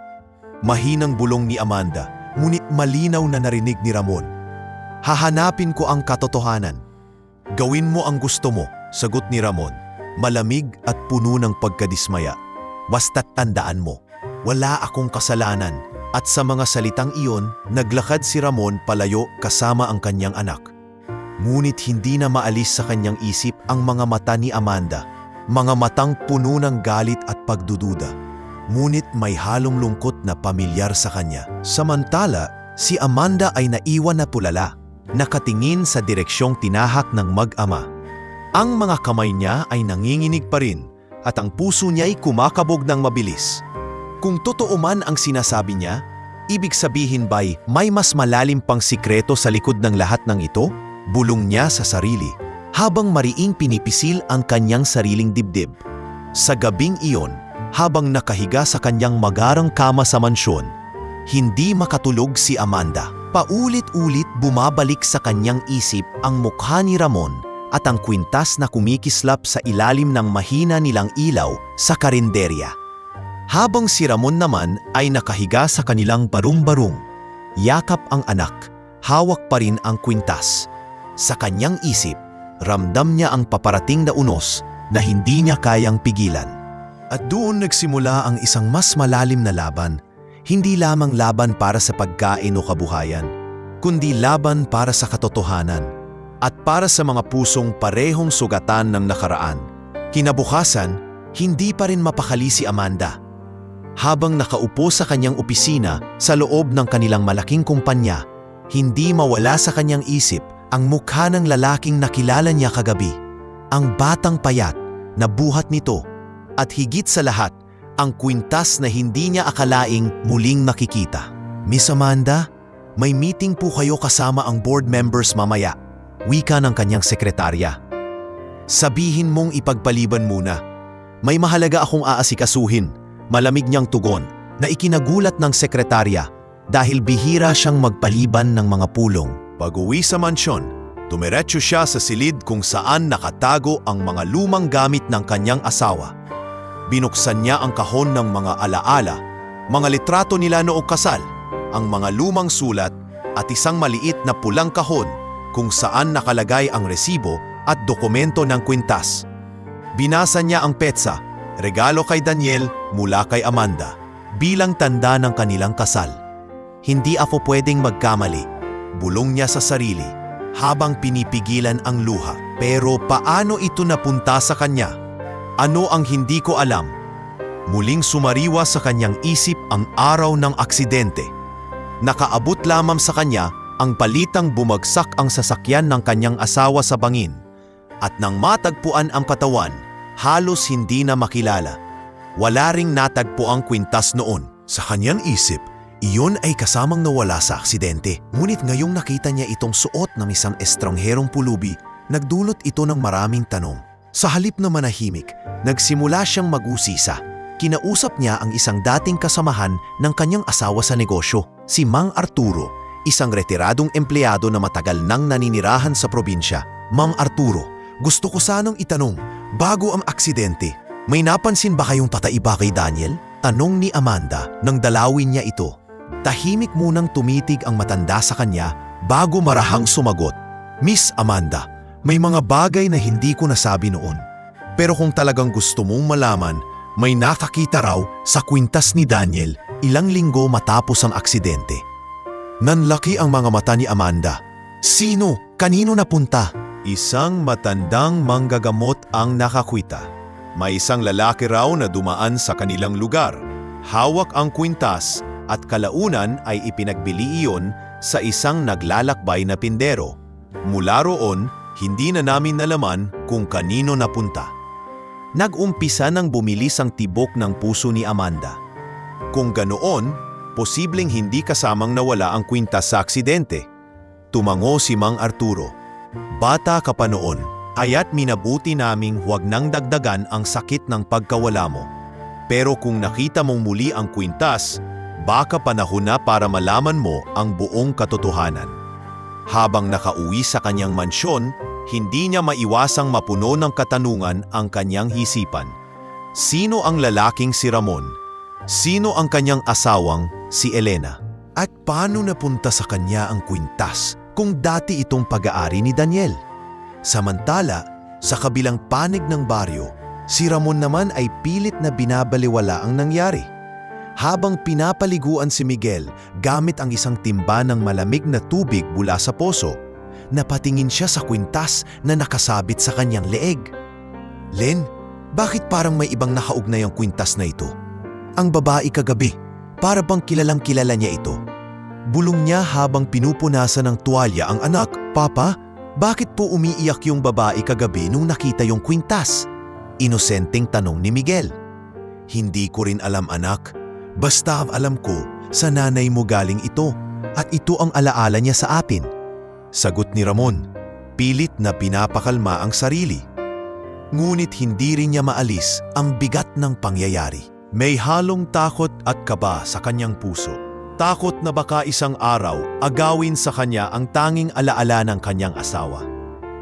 Mahinang bulong ni Amanda, ngunit malinaw na narinig ni Ramon. "Hahanapin ko ang katotohanan." "Gawin mo ang gusto mo," sagot ni Ramon, malamig at puno ng pagkadismaya. "Basta't tandaan mo, wala akong kasalanan." At sa mga salitang iyon, naglakad si Ramon palayo kasama ang kanyang anak. Ngunit hindi na maalis sa kanyang isip ang mga mata ni Amanda, mga matang puno ng galit at pagdududa. Ngunit may halong lungkot na pamilyar sa kanya. Samantala, si Amanda ay naiwan na tulala, nakatingin sa direksyong tinahak ng mag-ama. Ang mga kamay niya ay nanginginig pa rin at ang puso niya ay kumakabog ng mabilis. Kung totoo man ang sinasabi niya, ibig sabihin ba'y may mas malalim pang sikreto sa likod ng lahat ng ito? Bulong niya sa sarili, habang mariing pinipisil ang kanyang sariling dibdib. Sa gabing iyon, habang nakahiga sa kanyang magarang kama sa mansyon, hindi makatulog si Amanda. Paulit-ulit bumabalik sa kanyang isip ang mukha ni Ramon at ang kwintas na kumikislap sa ilalim ng mahina nilang ilaw sa karinderya. Habang si Ramon naman ay nakahiga sa kanilang barung-barung, yakap ang anak, hawak pa rin ang kwintas. Sa kanyang isip, ramdam niya ang paparating na unos na hindi niya kayang pigilan. At doon nagsimula ang isang mas malalim na laban, hindi lamang laban para sa pagkain o kabuhayan, kundi laban para sa katotohanan at para sa mga pusong parehong sugatan ng nakaraan. Kinabukasan, hindi pa rin mapakali si Amanda. Habang nakaupo sa kanyang opisina sa loob ng kanilang malaking kumpanya, hindi mawala sa kanyang isip ang mukha ng lalaking nakilala niya kagabi, ang batang payat na buhat nito, at higit sa lahat, ang kwintas na hindi niya akalaing muling nakikita. Miss Amanda, may meeting po kayo kasama ang board members mamaya, wika ng kanyang sekretarya. Sabihin mong ipagpaliban muna. May mahalaga akong aasikasuhin, malamig niyang tugon na ikinagulat ng sekretarya dahil bihira siyang magpaliban ng mga pulong. Pag-uwi sa mansyon, tumiretso siya sa silid kung saan nakatago ang mga lumang gamit ng kanyang asawa. Binuksan niya ang kahon ng mga alaala, mga litrato nila noong kasal, ang mga lumang sulat at isang maliit na pulang kahon kung saan nakalagay ang resibo at dokumento ng kwintas. Binasa niya ang petsa, regalo kay Daniel mula kay Amanda, bilang tanda ng kanilang kasal. Hindi ako pwedeng magkamali, bulong niya sa sarili habang pinipigilan ang luha. Pero paano ito napunta sa kanya? Ano ang hindi ko alam? Muling sumariwa sa kanyang isip ang araw ng aksidente. Nakaabot lamang sa kanya ang balitang bumagsak ang sasakyan ng kanyang asawa sa bangin. At nang matagpuan ang katawan, halos hindi na makilala. Wala ring natagpo ang kwintas noon. Sa kanyang isip, iyon ay kasamang nawala sa aksidente. Ngunit ngayong nakita niya itong suot ng isang estrangherong pulubi, nagdulot ito ng maraming tanong. Sa halip na manahimik, nagsimula siyang mag-usisa. Kinausap niya ang isang dating kasamahan ng kanyang asawa sa negosyo, si Mang Arturo, isang retiradong empleyado na matagal nang naninirahan sa probinsya. Mang Arturo, gusto ko sanang itanong, bago ang aksidente, may napansin ba kayong tataiba kay Daniel? Tanong ni Amanda nang dalawin niya ito. Tahimik munang tumitig ang matanda sa kanya bago marahang sumagot. Miss Amanda, may mga bagay na hindi ko nasabi noon. Pero kung talagang gusto mong malaman, may nakakita raw sa kwintas ni Daniel ilang linggo matapos ang aksidente. Nanlaki ang mga mata ni Amanda. Sino? Kanino napunta? Isang matandang manggagamot ang nakakwita. May isang lalaki raw na dumaan sa kanilang lugar. Hawak ang kwintas at kalaunan ay ipinagbili iyon sa isang naglalakbay na pindero. Mula roon, hindi na namin nalaman kung kanino napunta. Nag-umpisa nang bumilis ang tibok ng puso ni Amanda. Kung ganoon, posibleng hindi kasamang nawala ang kwintas sa aksidente. Tumango si Mang Arturo. Bata ka pa noon, kaya't minabuti naming huwag nang dagdagan ang sakit ng pagkawala mo. Pero kung nakita mong muli ang kwintas, baka panahon na para malaman mo ang buong katotohanan. Habang nakauwi sa kanyang mansyon, hindi niya maiwasang mapuno ng katanungan ang kanyang hisipan. Sino ang lalaking si Ramon? Sino ang kanyang asawang si Elena? At paano napunta sa kanya ang kwintas kung dati itong pag-aari ni Daniel? Samantala, sa kabilang panig ng baryo, si Ramon naman ay pilit na binabaliwala ang nangyari. Habang pinapaliguan si Miguel gamit ang isang timba ng malamig na tubig mula sa poso, napatingin siya sa kwintas na nakasabit sa kanyang leeg. Len, bakit parang may ibang nakaugnay ang kwintas na ito? Ang babae kagabi, para bang kilalang kilala niya ito? Bulong niya habang pinupunasan ng tuwalya ang anak. Papa, bakit po umiiyak yung babae kagabi nung nakita yung kwintas? Inosenteng tanong ni Miguel. Hindi ko rin alam anak. Basta alam ko, sa nanay mo galing ito at ito ang alaala niya sa atin. Sagot ni Ramon, pilit na pinapakalma ang sarili. Ngunit hindi rin niya maalis ang bigat ng pangyayari. May halong takot at kaba sa kanyang puso. Takot na baka isang araw agawin sa kanya ang tanging alaala ng kanyang asawa.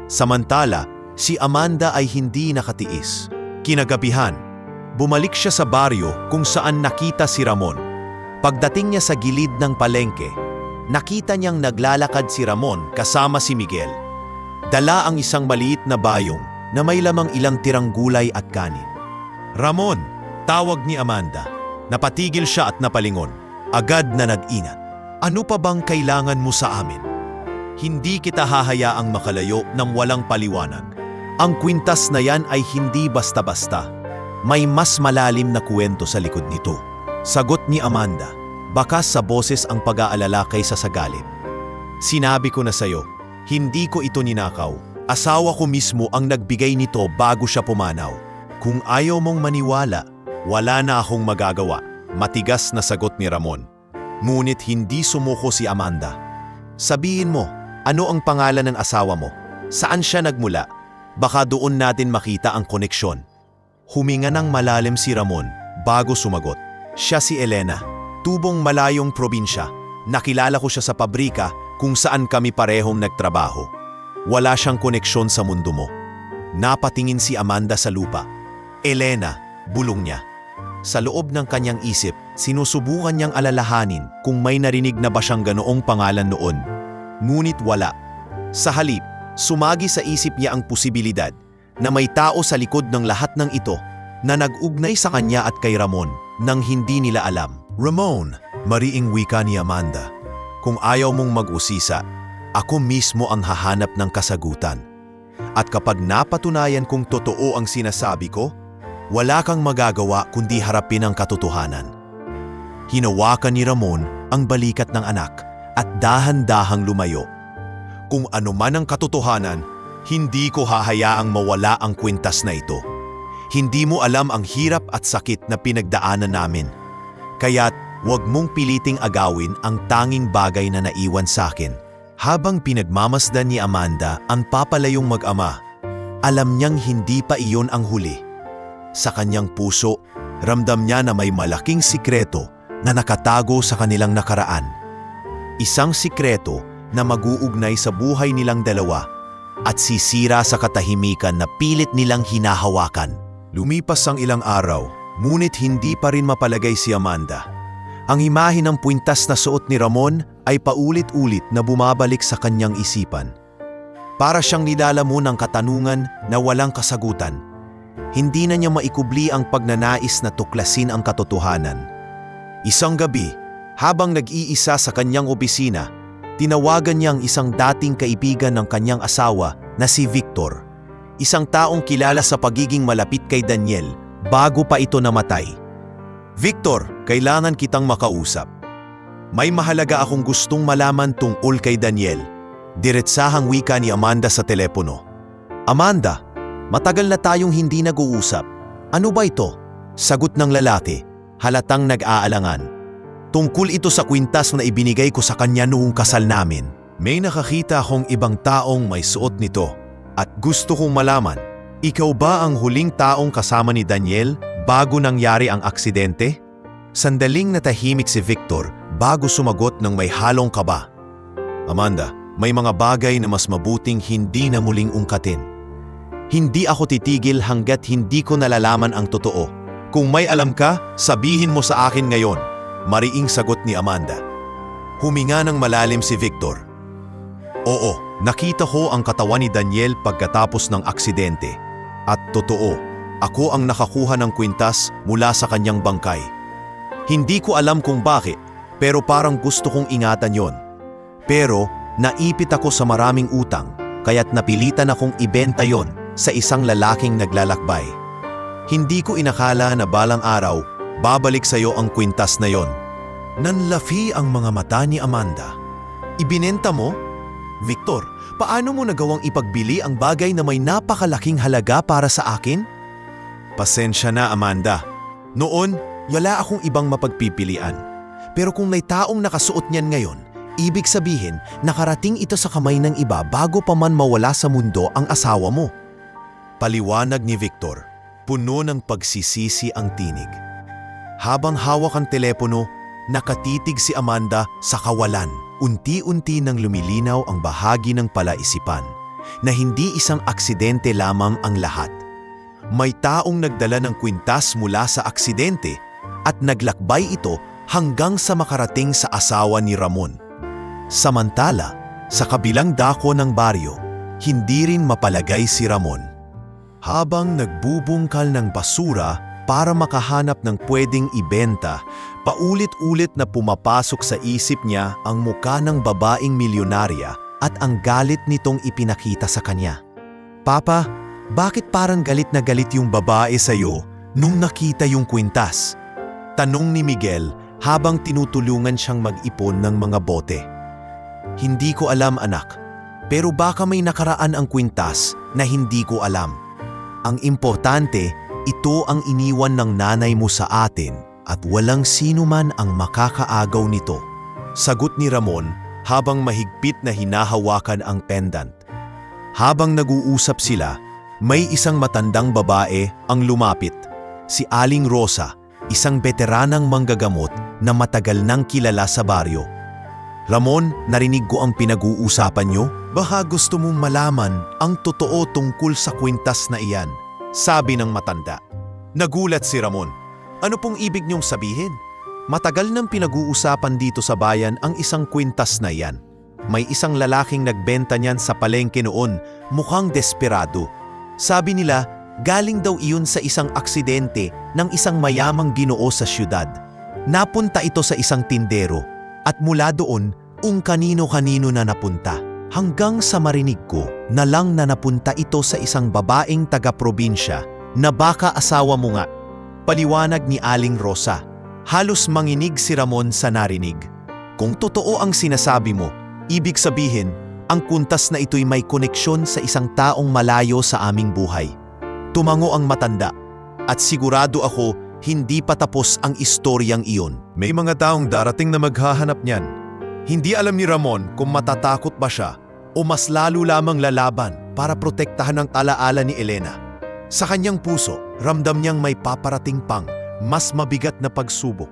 Samantala, si Amanda ay hindi nakatiis. Kinagabihan, bumalik siya sa baryo kung saan nakita si Ramon. Pagdating niya sa gilid ng palengke, nakita niyang naglalakad si Ramon kasama si Miguel. Dala ang isang maliit na bayong na may lamang ilang tirang gulay at kanin. "Ramon!" tawag ni Amanda. Napatigil siya at napalingon. Agad na nag-inat. "Ano pa bang kailangan mo sa amin? Hindi kita hahayaang makalayo ng walang paliwanag. Ang kwintas na yan ay hindi basta-basta. May mas malalim na kwento sa likod nito." Sagot ni Amanda, bakas sa boses ang pag-aalala kaysa sa galit. "Sinabi ko na sa'yo, hindi ko ito ninakaw. Asawa ko mismo ang nagbigay nito bago siya pumanaw. Kung ayaw mong maniwala, wala na akong magagawa." Matigas na sagot ni Ramon. Ngunit hindi sumuko si Amanda. "Sabihin mo, ano ang pangalan ng asawa mo? Saan siya nagmula? Baka doon natin makita ang koneksyon." Huminga ng malalim si Ramon bago sumagot. "Siya si Elena, tubong malayong probinsya. Nakilala ko siya sa pabrika kung saan kami parehong nagtrabaho. Wala siyang koneksyon sa mundo mo." Napatingin si Amanda sa lupa. "Elena," bulong niya. Sa loob ng kanyang isip, sinusubukan niyang alalahanin kung may narinig na ba siyang ganoong pangalan noon. Ngunit wala. Sa halip, sumagi sa isip niya ang posibilidad na may tao sa likod ng lahat ng ito na nag-ugnay sa kanya at kay Ramon nang hindi nila alam. "Ramon," mariing wika ni Amanda, "kung ayaw mong mag-usisa, ako mismo ang hahanap ng kasagutan. At kapag napatunayan kung totoo ang sinasabi ko, wala kang magagawa kundi harapin ang katotohanan." Hinawakan ni Ramon ang balikat ng anak at dahan-dahang lumayo. "Kung ano man ang katotohanan, hindi ko hahayaang mawala ang kwintas na ito. Hindi mo alam ang hirap at sakit na pinagdaanan namin. Kaya't huwag mong piliting agawin ang tanging bagay na naiwan sa akin." Habang pinagmamasdan ni Amanda ang papalayong mag-ama, alam niyang hindi pa iyon ang huli. Sa kanyang puso, ramdam niya na may malaking sikreto na nakatago sa kanilang nakaraan. Isang sikreto na mag-uugnay sa buhay nilang dalawa at sisira sa katahimikan na pilit nilang hinahawakan. Lumipas ang ilang araw, ngunit hindi pa rin mapalagay si Amanda. Ang imahe ng puwintas na suot ni Ramon ay paulit-ulit na bumabalik sa kanyang isipan. Para siyang nilalamon ng katanungan na walang kasagutan. Hindi na niya maikubli ang pagnanais na tuklasin ang katotohanan. Isang gabi, habang nag-iisa sa kanyang opisina, tinawagan niya ang isang dating kaibigan ng kanyang asawa na si Victor, isang taong kilala sa pagiging malapit kay Daniel bago pa ito namatay. "Victor, kailangan kitang makausap. May mahalaga akong gustong malaman tungkol kay Daniel." Diretsahang wika ni Amanda sa telepono. "Amanda, matagal na tayong hindi nag-uusap. Ano ba ito?" Sagot ng lalaki, halatang nag-aalangan. "Tungkol ito sa kwintas na ibinigay ko sa kanya noong kasal namin. May nakakita akong ibang taong may suot nito at gusto kong malaman, ikaw ba ang huling taong kasama ni Daniel bago nangyari ang aksidente?" Sandaling natahimik si Victor bago sumagot ng may halong kaba. "Amanda, may mga bagay na mas mabuting hindi na muling ungkatin. Hindi ako titigil hanggat hindi ko nalalaman ang totoo. Kung may alam ka, sabihin mo sa akin ngayon." Mariing sagot ni Amanda. Huminga ng malalim si Victor. "Oo, nakita ko ang katawan ni Daniel pagkatapos ng aksidente. At totoo, ako ang nakakuha ng kwintas mula sa kanyang bangkay. Hindi ko alam kung bakit, pero parang gusto kong ingatan yon. Pero naipit ako sa maraming utang, kaya't napilitan akong ibenta yon sa isang lalaking naglalakbay. Hindi ko inakala na balang araw, babalik sa iyo ang kwintas na yon." Nanlafi ang mga mata ni Amanda. "Ibinenta mo? Victor, paano mo nagawang ipagbili ang bagay na may napakalaking halaga para sa akin?" "Pasensya na, Amanda. Noon, Wala akong ibang mapagpipilian. Pero kung may taong nakasuot niyan ngayon, ibig sabihin nakarating ito sa kamay ng iba bago pa man mawala sa mundo ang asawa mo. Paliwanag ni Victor, puno ng pagsisisi ang tinig. Habang hawak ang telepono, nakatitig si Amanda sa kawalan. Unti-unti nang lumilinaw ang bahagi ng palaisipan na hindi isang aksidente lamang ang lahat. May taong nagdala ng kwintas mula sa aksidente at naglakbay ito hanggang sa makarating sa asawa ni Ramon. Samantala, sa kabilang dako ng baryo, hindi rin mapalagay si Ramon. Habang nagbubungkal ng basura para makahanap ng pwedeng ibenta, paulit-ulit na pumapasok sa isip niya ang muka ng babaeng milyonarya at ang galit nitong ipinakita sa kanya. Papa, bakit parang galit na galit yung babae sa'yo nung nakita yung kwintas? Tanong ni Miguel habang tinutulungan siyang mag-ipon ng mga bote. Hindi ko alam, anak, pero baka may nakaraan ang kwintas na hindi ko alam. Ang importante, ito ang iniwan ng nanay mo sa atin at walang sino man ang makakaagaw nito. Sagot ni Ramon habang mahigpit na hinahawakan ang pendant. Habang nag-uusap sila, may isang matandang babae ang lumapit. Si Aling Rosa, isang veteranang manggagamot na matagal nang kilala sa baryo. Ramon, narinig ko ang pinag-uusapan niyo. Baka gusto mong malaman ang totoo tungkol sa kwintas na iyan, sabi ng matanda. Nagulat si Ramon. Ano pong ibig niyong sabihin? Matagal nang pinag-uusapan dito sa bayan ang isang kwintas na iyan. May isang lalaking nagbenta niyan sa palengke noon, mukhang desperado. Sabi nila, galing daw iyon sa isang aksidente ng isang mayamang ginoo sa syudad. Napunta ito sa isang tindero at mula doon, kanino-kanino na napunta. Hanggang sa marinig ko na lang na napunta ito sa isang babaeng taga-probinsya na baka asawa mo nga. Paliwanag ni Aling Rosa. Halos manginig si Ramon sa narinig. Kung totoo ang sinasabi mo, ibig sabihin, ang kuntas na ito'y may koneksyon sa isang taong malayo sa aming buhay. Tumango ang matanda at sigurado ako hindi pa tapos ang istoryang iyon. May mga taong darating na maghahanap niyan. Hindi alam ni Ramon kung matatakot ba siya o mas lalo lamang lalaban para protektahan ang alaala ni Elena. Sa kanyang puso, ramdam niyang may paparating pang mas mabigat na pagsubok.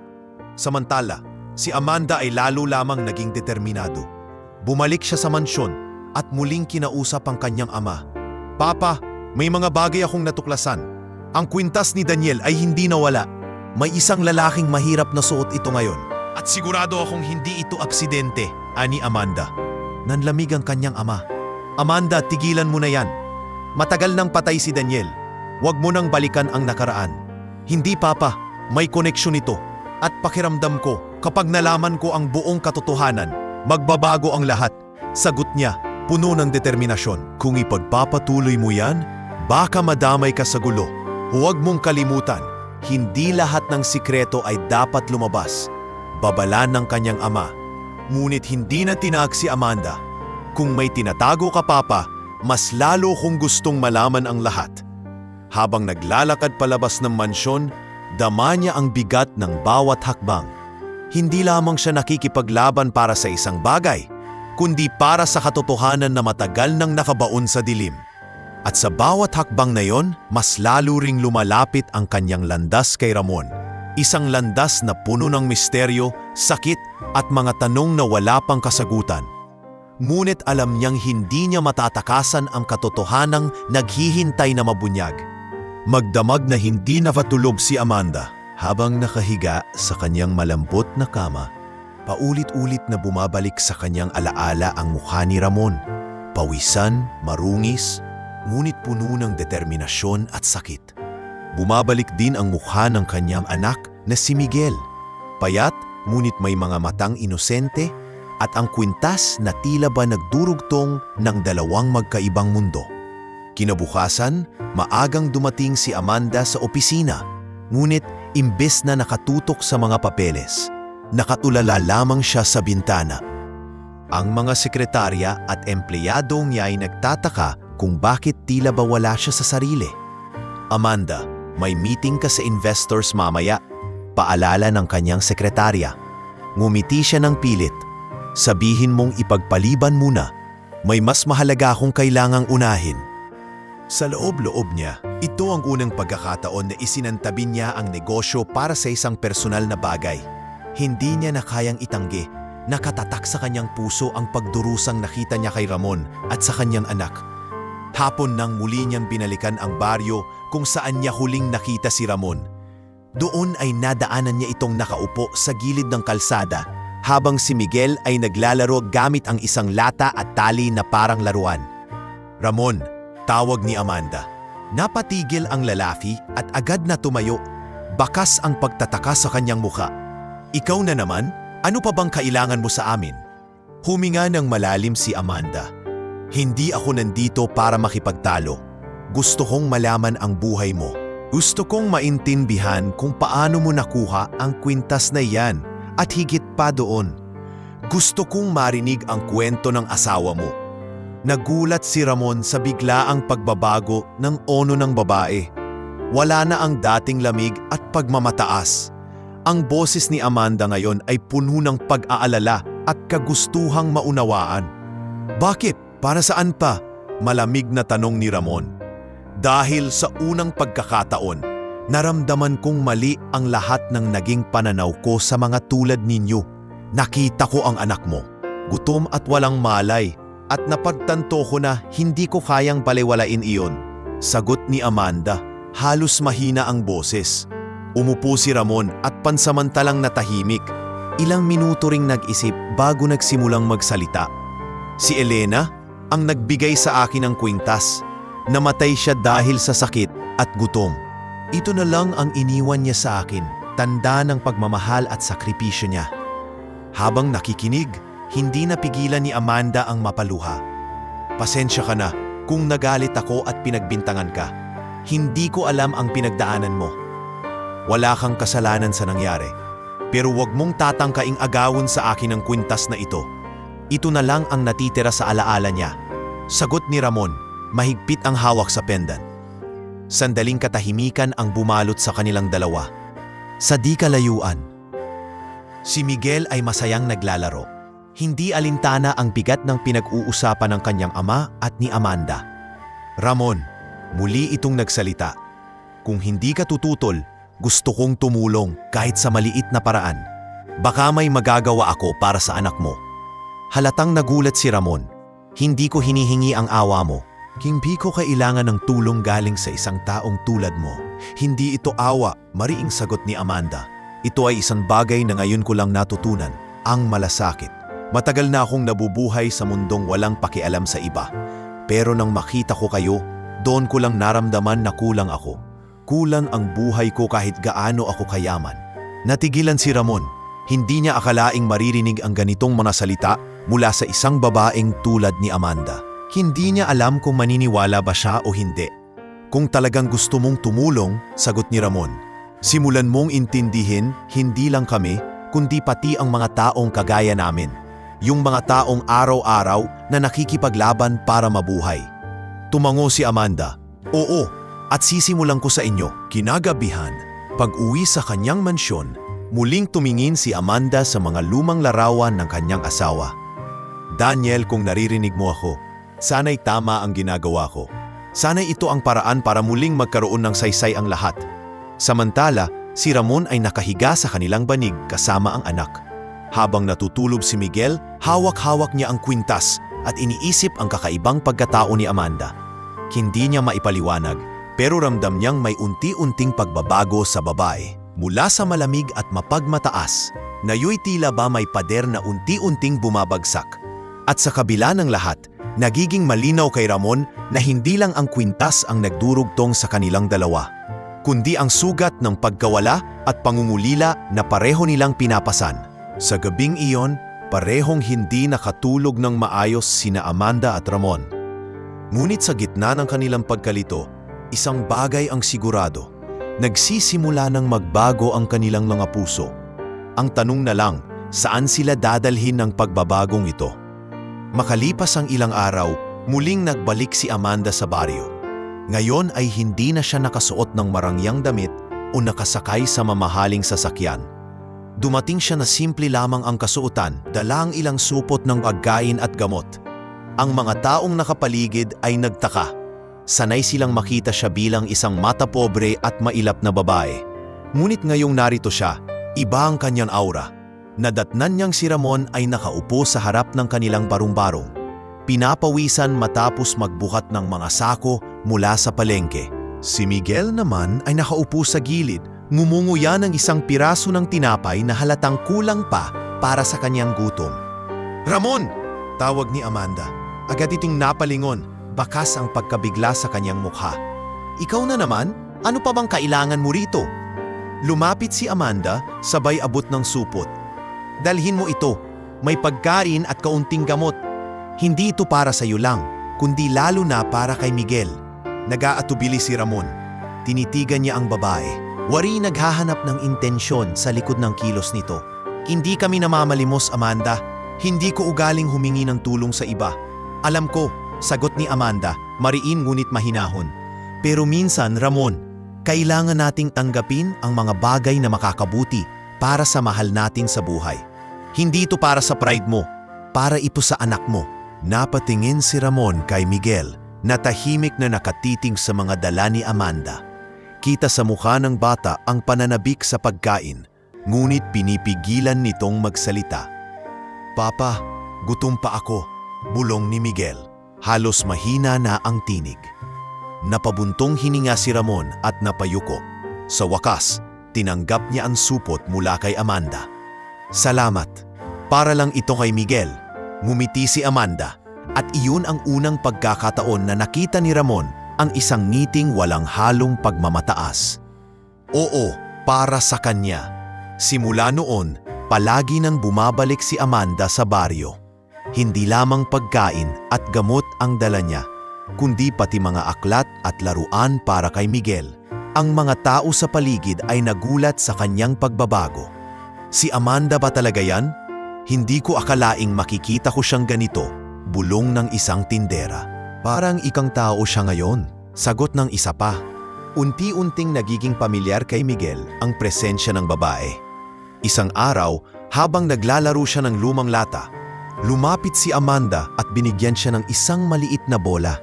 Samantala, si Amanda ay lalo lamang naging determinado. Bumalik siya sa mansyon at muling kinausap ang kanyang ama. Papa, may mga bagay akong natuklasan. Ang kwintas ni Daniel ay hindi nawala. May isang lalaking mahirap na suot ito ngayon. At sigurado akong hindi ito aksidente, ani Amanda. Nanlamig ang kanyang ama. Amanda, tigilan mo na yan. Matagal nang patay si Daniel. Huwag mo nang balikan ang nakaraan. Hindi, Papa, may koneksyon ito. At pakiramdam ko, kapag nalaman ko ang buong katotohanan, magbabago ang lahat. Sagot niya, puno ng determinasyon. Kung ipagpapatuloy mo yan, baka madamay ka sa gulo. Huwag mong kalimutan, hindi lahat ng sikreto ay dapat lumabas. Babala ng kanyang ama. Ngunit hindi na tinag si Amanda. Kung may tinatago ka, Papa, mas lalo kong gustong malaman ang lahat. Habang naglalakad palabas ng mansyon, dama niya ang bigat ng bawat hakbang. Hindi lamang siya nakikipaglaban para sa isang bagay, kundi para sa katotohanan na matagal nang nakabaon sa dilim. At sa bawat hakbang na yon, mas lalo ring lumalapit ang kanyang landas kay Ramon. Isang landas na puno ng misteryo, sakit at mga tanong na wala pang kasagutan. Ngunit alam niyang hindi niya matatakasan ang katotohanang naghihintay na mabunyag. Magdamag na hindi nakatulog si Amanda habang nakahiga sa kanyang malambot na kama. Paulit-ulit na bumabalik sa kanyang alaala ang mukha ni Ramon. Pawisan, marungis, ngunit puno ng determinasyon at sakit. Bumabalik din ang mukha ng kanyang anak na si Miguel. Payat, ngunit may mga matang inosente at ang kwintas na tila ba nagdurugtong ng dalawang magkaibang mundo. Kinabukasan, maagang dumating si Amanda sa opisina, ngunit imbes na nakatutok sa mga papeles, nakatulala lamang siya sa bintana. Ang mga sekretarya at empleyado niya ay nagtataka kung bakit tila ba wala siya sa sarili. Amanda, may meeting ka sa investors mamaya. pagpaalala ng kanyang sekretarya. Ngumiti siya ng pilit. Sabihin mong ipagpaliban muna. May mas mahalaga akong kailangang unahin. Sa loob-loob niya, ito ang unang pagkakataon na isinantabi niya ang negosyo para sa isang personal na bagay. Hindi niya na kayang itanggi. Nakatatak sa kanyang puso ang pagdurusang nakita niya kay Ramon at sa kanyang anak. Hapon nang muli niyang binalikan ang baryo kung saan niya huling nakita si Ramon. Doon ay nadaanan niya itong nakaupo sa gilid ng kalsada habang si Miguel ay naglalaro gamit ang isang lata at tali na parang laruan. "Ramon," tawag ni Amanda. Napatigil ang lalaki at agad na tumayo. Bakas ang pagtataka sa kanyang muka. "Ikaw na naman? Ano pa bang kailangan mo sa amin?" Huminga ng malalim si Amanda. "Hindi ako nandito para makipagtalo. Gusto kong malaman ang buhay mo. Gusto kong maintindihan kung paano mo nakuha ang kwintas na iyan at higit pa doon. Gusto kong marinig ang kwento ng asawa mo." Nagulat si Ramon sa biglaang pagbabago ng tono ng babae. Wala na ang dating lamig at pagmamataas. Ang boses ni Amanda ngayon ay puno ng pag-aalala at kagustuhang maunawaan. "Bakit? Para saan pa?" Malamig na tanong ni Ramon. "Dahil sa unang pagkakataon, naramdaman kong mali ang lahat ng naging pananaw ko sa mga tulad ninyo. Nakita ko ang anak mo, gutom at walang malay, at napagtanto ko na hindi ko kayang baliwalain iyon." Sagot ni Amanda, halos mahina ang boses. Umupo si Ramon at pansamantalang natahimik. Ilang minuto ring nag-isip bago nagsimulang magsalita. "Si Elena ang nagbigay sa akin ng kwintas. Namatay siya dahil sa sakit at gutom. Ito na lang ang iniwan niya sa akin, tanda ng pagmamahal at sakripisyo niya." Habang nakikinig, hindi napigilan ni Amanda ang mapaluha. "Pasensya ka na kung nagalit ako at pinagbintangan ka. Hindi ko alam ang pinagdaanan mo. Wala kang kasalanan sa nangyari. Pero huwag mong tatangkaing agawin sa akin ang kwintas na ito. Ito na lang ang natitira sa alaala niya." Sagot ni Ramon, mahigpit ang hawak sa pendant. Sandaling katahimikan ang bumalot sa kanilang dalawa. Sa di kalayuan, si Miguel ay masayang naglalaro. Hindi alintana ang bigat ng pinag-uusapan ng kanyang ama at ni Amanda. "Ramon," muli itong nagsalita, "kung hindi ka tututol, gusto kong tumulong kahit sa maliit na paraan. Baka may magagawa ako para sa anak mo." Halatang nagulat si Ramon. "Hindi ko hinihingi ang awa mo. Hindi ko kailangan ng tulong galing sa isang taong tulad mo." "Hindi ito awa," mariing sagot ni Amanda. "Ito ay isang bagay na ngayon ko lang natutunan, ang malasakit. Matagal na akong nabubuhay sa mundong walang pakialam sa iba. Pero nang makita ko kayo, doon ko lang naramdaman na kulang ako. Kulang ang buhay ko kahit gaano ako kayaman." Natigilan si Ramon. Hindi niya akalaing maririnig ang ganitong mga salita mula sa isang babaeng tulad ni Amanda. Hindi niya alam kung maniniwala ba siya o hindi. "Kung talagang gusto mong tumulong," sagot ni Ramon, "simulan mong intindihin hindi lang kami, kundi pati ang mga taong kagaya namin. Yung mga taong araw-araw na nakikipaglaban para mabuhay." Tumango si Amanda. "Oo, at sisimulan ko sa inyo." Kinagabihan, pag-uwi sa kanyang mansyon, muling tumingin si Amanda sa mga lumang larawan ng kanyang asawa. "Daniel, kung naririnig mo ako, sana'y tama ang ginagawa ko. Sana'y ito ang paraan para muling magkaroon ng saysay ang lahat." Samantala, si Ramon ay nakahiga sa kanilang banig kasama ang anak. Habang natutulog si Miguel, hawak-hawak niya ang kwintas at iniisip ang kakaibang pagkatao ni Amanda. Hindi niya maipaliwanag, pero ramdam niyang may unti-unting pagbabago sa babae. Mula sa malamig at mapagmataas, ngayoy tila ba may pader na unti-unting bumabagsak. At sa kabila ng lahat, nagiging malinaw kay Ramon na hindi lang ang kwintas ang nagdurugtong sa kanilang dalawa, kundi ang sugat ng pagkawala at pangungulila na pareho nilang pinapasan. Sa gabing iyon, parehong hindi nakatulog ng maayos sina Amanda at Ramon. Ngunit sa gitna ng kanilang pagkalito, isang bagay ang sigurado. Nagsisimula ng magbago ang kanilang mga puso. Ang tanong na lang, saan sila dadalhin ng pagbabagong ito? Makalipas ang ilang araw, muling nagbalik si Amanda sa baryo. Ngayon ay hindi na siya nakasuot ng marangyang damit, o nakasakay sa mamahaling sasakyan. Dumating siya na simple lamang ang kasuotan, dala ang ilang supot ng pagkain at gamot. Ang mga taong nakapaligid ay nagtaka. Sanay silang makita siya bilang isang matapobre at mailap na babae. Ngunit ngayong narito siya, iba ang kanyang aura. Nadatnan niyang si Ramon ay nakaupo sa harap ng kanilang barong-barong. Pinapawisan matapos magbuhat ng mga sako mula sa palengke. Si Miguel naman ay nakaupo sa gilid, ngumunguya ng isang piraso ng tinapay na halatang kulang pa para sa kanyang gutom. "Ramon!" tawag ni Amanda. Agad itong napalingon, bakas ang pagkabigla sa kanyang mukha. "Ikaw na naman? Ano pa bang kailangan mo rito?" Lumapit si Amanda, sabay abot ng supot. "Dalhin mo ito, may pagkain at kaunting gamot. Hindi ito para sa iyo lang, kundi lalo na para kay Miguel." Nag-aatubili si Ramon. Tinitigan niya ang babae. Wari naghahanap ng intensyon sa likod ng kilos nito. "Hindi kami namamalimos, Amanda. Hindi ko ugaling humingi ng tulong sa iba. Alam ko," sagot ni Amanda, mariin ngunit mahinahon. "Pero minsan, Ramon, kailangan nating tanggapin ang mga bagay na makakabuti para sa mahal natin sa buhay. Hindi ito para sa pride mo, para ito sa anak mo." Napatingin si Ramon kay Miguel na tahimik na nakatiting sa mga dala ni Amanda. Kita sa mukha ng bata ang pananabik sa pagkain, ngunit pinipigilan nitong magsalita. "Papa, gutom pa ako," bulong ni Miguel. Halos mahina na ang tinig. Napabuntong hininga si Ramon at napayuko. Sa wakas, tinanggap niya ang supot mula kay Amanda. "Salamat. Para lang ito kay Miguel." Ngumiti si Amanda, at iyon ang unang pagkakataon na nakita ni Ramon ang isang ngiting walang halong pagmamataas. Oo, para sa kanya. Simula noon, palagi nang bumabalik si Amanda sa baryo. Hindi lamang pagkain at gamot ang dala niya, kundi pati mga aklat at laruan para kay Miguel. Ang mga tao sa paligid ay nagulat sa kanyang pagbabago. "Si Amanda ba talaga yan? Hindi ko akalaing makikita ko siyang ganito," bulong ng isang tindera. "Parang ikang tao siya ngayon," sagot ng isa pa. Unti-unting nagiging pamilyar kay Miguel ang presensya ng babae. Isang araw, habang naglalaro siya ng lumang lata, lumapit si Amanda at binigyan siya ng isang maliit na bola.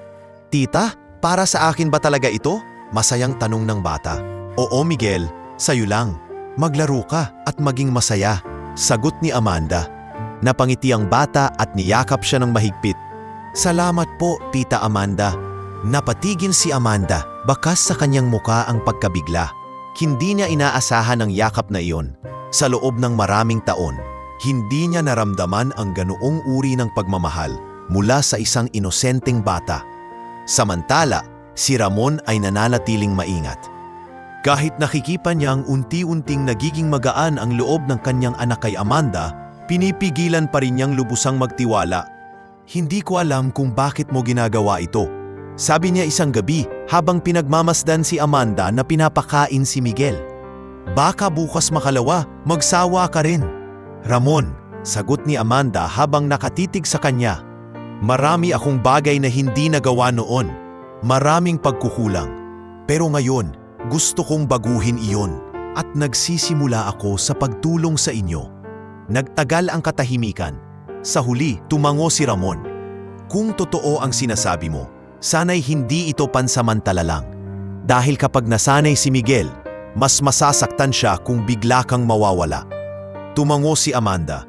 "Tita, para sa akin ba talaga ito?" Masayang tanong ng bata. "Oo, Miguel, sa'yo lang. Maglaro ka at maging masaya," sagot ni Amanda. Napangiti ang bata at niyakap siya ng mahigpit. "Salamat po, Tita Amanda." Napatigil si Amanda, bakas sa kanyang muka ang pagkabigla. Hindi niya inaasahan ang yakap na iyon. Sa loob ng maraming taon, hindi niya naramdaman ang ganoong uri ng pagmamahal mula sa isang inosenteng bata. Samantala, si Ramon ay nananatiling maingat. Kahit nakikita niyang unti-unting nagiging magaan ang loob ng kanyang anak kay Amanda, pinipigilan pa rin niyang lubusang magtiwala. "Hindi ko alam kung bakit mo ginagawa ito," sabi niya isang gabi habang pinagmamasdan si Amanda na pinapakain si Miguel. "Baka bukas makalawa, magsawa ka rin." "Ramon," sagot ni Amanda habang nakatitig sa kanya. "Marami akong bagay na hindi nagawa noon. Maraming pagkukulang. Pero ngayon, gusto kong baguhin iyon at nagsisimula ako sa pagtulong sa inyo." Nagtagal ang katahimikan. Sa huli, tumango si Ramon. "Kung totoo ang sinasabi mo, sana'y hindi ito pansamantala lang. Dahil kapag nasanay si Miguel, mas masasaktan siya kung bigla kang mawawala." Tumango si Amanda.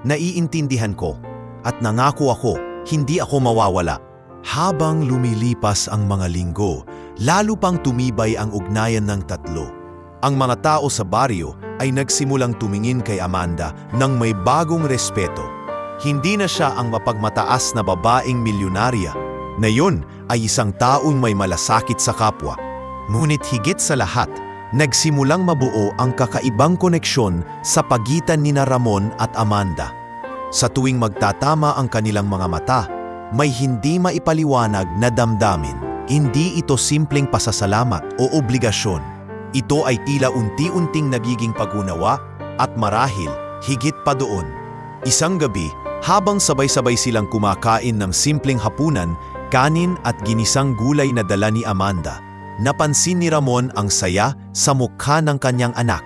"Naiintindihan ko at nangako ako, hindi ako mawawala." Habang lumilipas ang mga linggo, lalo pang tumibay ang ugnayan ng tatlo. Ang mga tao sa baryo ay nagsimulang tumingin kay Amanda ng may bagong respeto. Hindi na siya ang mapagmataas na babaeng milyonarya. Ngayon ay isang taong may malasakit sa kapwa. Ngunit higit sa lahat, nagsimulang mabuo ang kakaibang koneksyon sa pagitan ni Ramon at Amanda. Sa tuwing magtatama ang kanilang mga mata, may hindi maipaliwanag na damdamin. Hindi ito simpleng pasasalamat o obligasyon. Ito ay tila unti-unting nagiging pag-unawa at marahil higit pa doon. Isang gabi, habang sabay-sabay silang kumakain ng simpleng hapunan, kanin at ginisang gulay na dala ni Amanda, napansin ni Ramon ang saya sa mukha ng kanyang anak.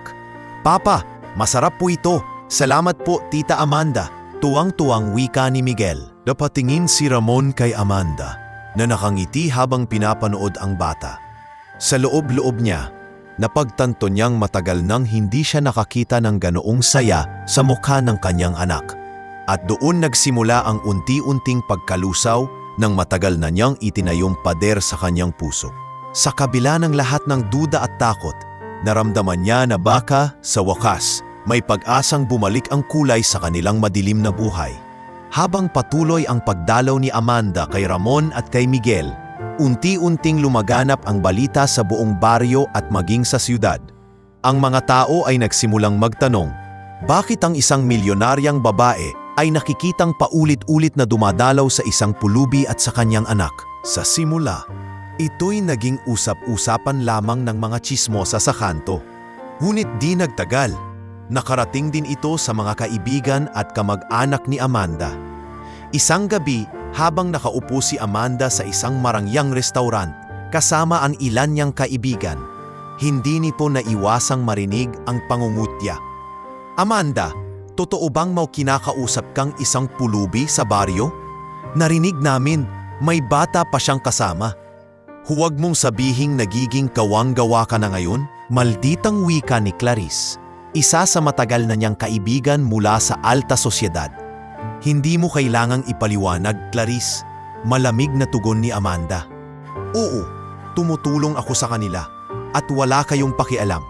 "Papa, masarap po ito. Salamat po, Tita Amanda." Tuwang-tuwang wika ni Miguel. Napatingin si Ramon kay Amanda na nakangiti habang pinapanood ang bata. Sa loob-loob niya, napagtanto niyang matagal nang hindi siya nakakita ng ganoong saya sa mukha ng kanyang anak. At doon nagsimula ang unti-unting pagkalusaw ng matagal na niyang itinayong pader sa kanyang puso. Sa kabila ng lahat ng duda at takot, naramdaman niya na baka, sa wakas, may pag-asang bumalik ang kulay sa kanilang madilim na buhay. Habang patuloy ang pagdalaw ni Amanda kay Ramon at kay Miguel, unti-unting lumaganap ang balita sa buong baryo at maging sa siyudad. Ang mga tao ay nagsimulang magtanong, bakit ang isang milyonaryang babae ay nakikitang paulit-ulit na dumadalaw sa isang pulubi at sa kanyang anak? Sa simula, ito'y naging usap-usapan lamang ng mga tsismosa sa kanto. Ngunit di nagtagal, nakarating din ito sa mga kaibigan at kamag-anak ni Amanda. Isang gabi, habang nakaupo si Amanda sa isang marangyang restaurant kasama ang ilan niyang kaibigan, hindi nito naiwasang marinig ang pangungutya. "Amanda, totoo bang mau kinakausap kang isang pulubi sa baryo? Narinig namin, may bata pa siyang kasama. Huwag mong sabihing nagiging kawang-gawa ka na ngayon?" Malditang wika ni Clarice, isa sa matagal na niyang kaibigan mula sa alta sosyedad. "Hindi mo kailangang ipaliwanag, Clarice." Malamig na tugon ni Amanda. "Oo, tumutulong ako sa kanila at wala kayong pakialam."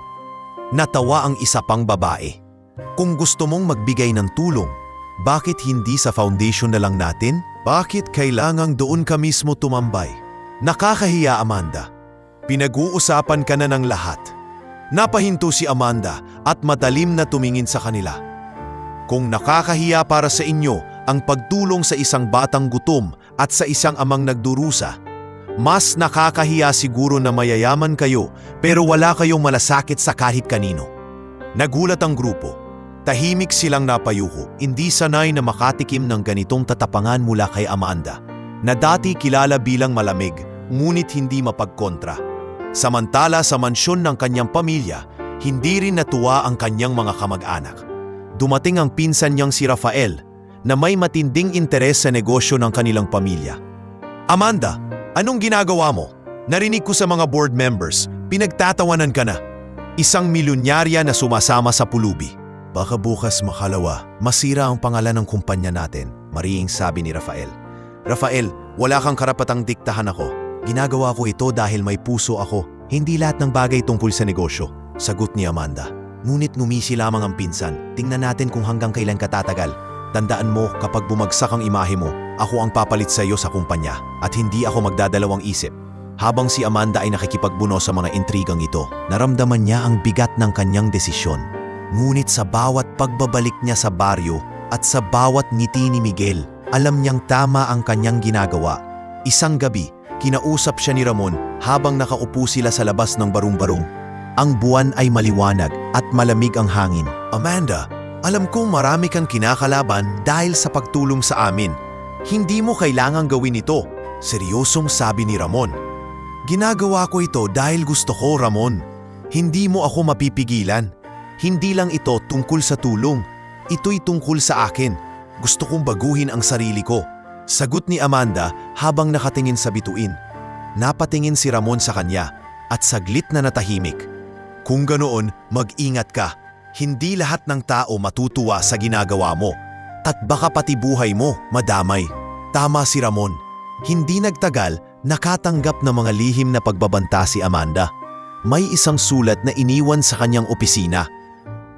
Natawa ang isa pang babae. "Kung gusto mong magbigay ng tulong, bakit hindi sa foundation na lang natin? Bakit kailangang doon ka mismo tumambay?" "Nakakahiya, Amanda. Pinag-uusapan ka na ng lahat." Napahinto si Amanda at matalim na tumingin sa kanila. "Kung nakakahiya para sa inyo ang pagtulong sa isang batang gutom at sa isang amang nagdurusa, mas nakakahiya siguro na mayayaman kayo pero wala kayong malasakit sa kahit kanino." Nagulat ang grupo. Tahimik silang napayuko, hindi sanay na makatikim ng ganitong tatapangan mula kay Amanda, na dati kilala bilang malamig, ngunit hindi mapagkontra. Samantala sa mansyon ng kanyang pamilya, hindi rin natuwa ang kanyang mga kamag-anak. Dumating ang pinsan niyang si Rafael na may matinding interes sa negosyo ng kanilang pamilya. "Amanda, anong ginagawa mo? Narinig ko sa mga board members, pinagtatawanan ka na. Isang milyonarya na sumasama sa pulubi." "Baka bukas makalawa, masira ang pangalan ng kumpanya natin," mariing sabi ni Rafael. "Rafael, wala kang karapatang diktahan ako. Ginagawa ko ito dahil may puso ako, hindi lahat ng bagay tungkol sa negosyo," sagot ni Amanda. Ngunit ngumisi lamang ang pinsan. "Tingnan natin kung hanggang kailan ka tatagal. Tandaan mo, kapag bumagsak ang imahe mo, ako ang papalit sa iyo sa kumpanya at hindi ako magdadalawang isip." Habang si Amanda ay nakikipagbuno sa mga intrigang ito, naramdaman niya ang bigat ng kanyang desisyon. Ngunit sa bawat pagbabalik niya sa baryo at sa bawat ngiti ni Miguel, alam niyang tama ang kanyang ginagawa. Isang gabi, kinausap siya ni Ramon habang nakaupo sila sa labas ng barong-barong. Ang buwan ay maliwanag at malamig ang hangin. "Amanda, alam kong marami kang kinakalaban dahil sa pagtulong sa amin. Hindi mo kailangang gawin ito," seryosong sabi ni Ramon. "Ginagawa ko ito dahil gusto ko, Ramon. Hindi mo ako mapipigilan. Hindi lang ito tungkol sa tulong. Ito'y tungkol sa akin. Gusto kong baguhin ang sarili ko," sagot ni Amanda habang nakatingin sa bituin. Napatingin si Ramon sa kanya at saglit na natahimik. "Kung ganoon, mag-ingat ka. Hindi lahat ng tao matutuwa sa ginagawa mo. At baka pati buhay mo madamay." Tama si Ramon. Hindi nagtagal, nakatanggap ng mga lihim na pagbabanta si Amanda. May isang sulat na iniwan sa kanyang opisina.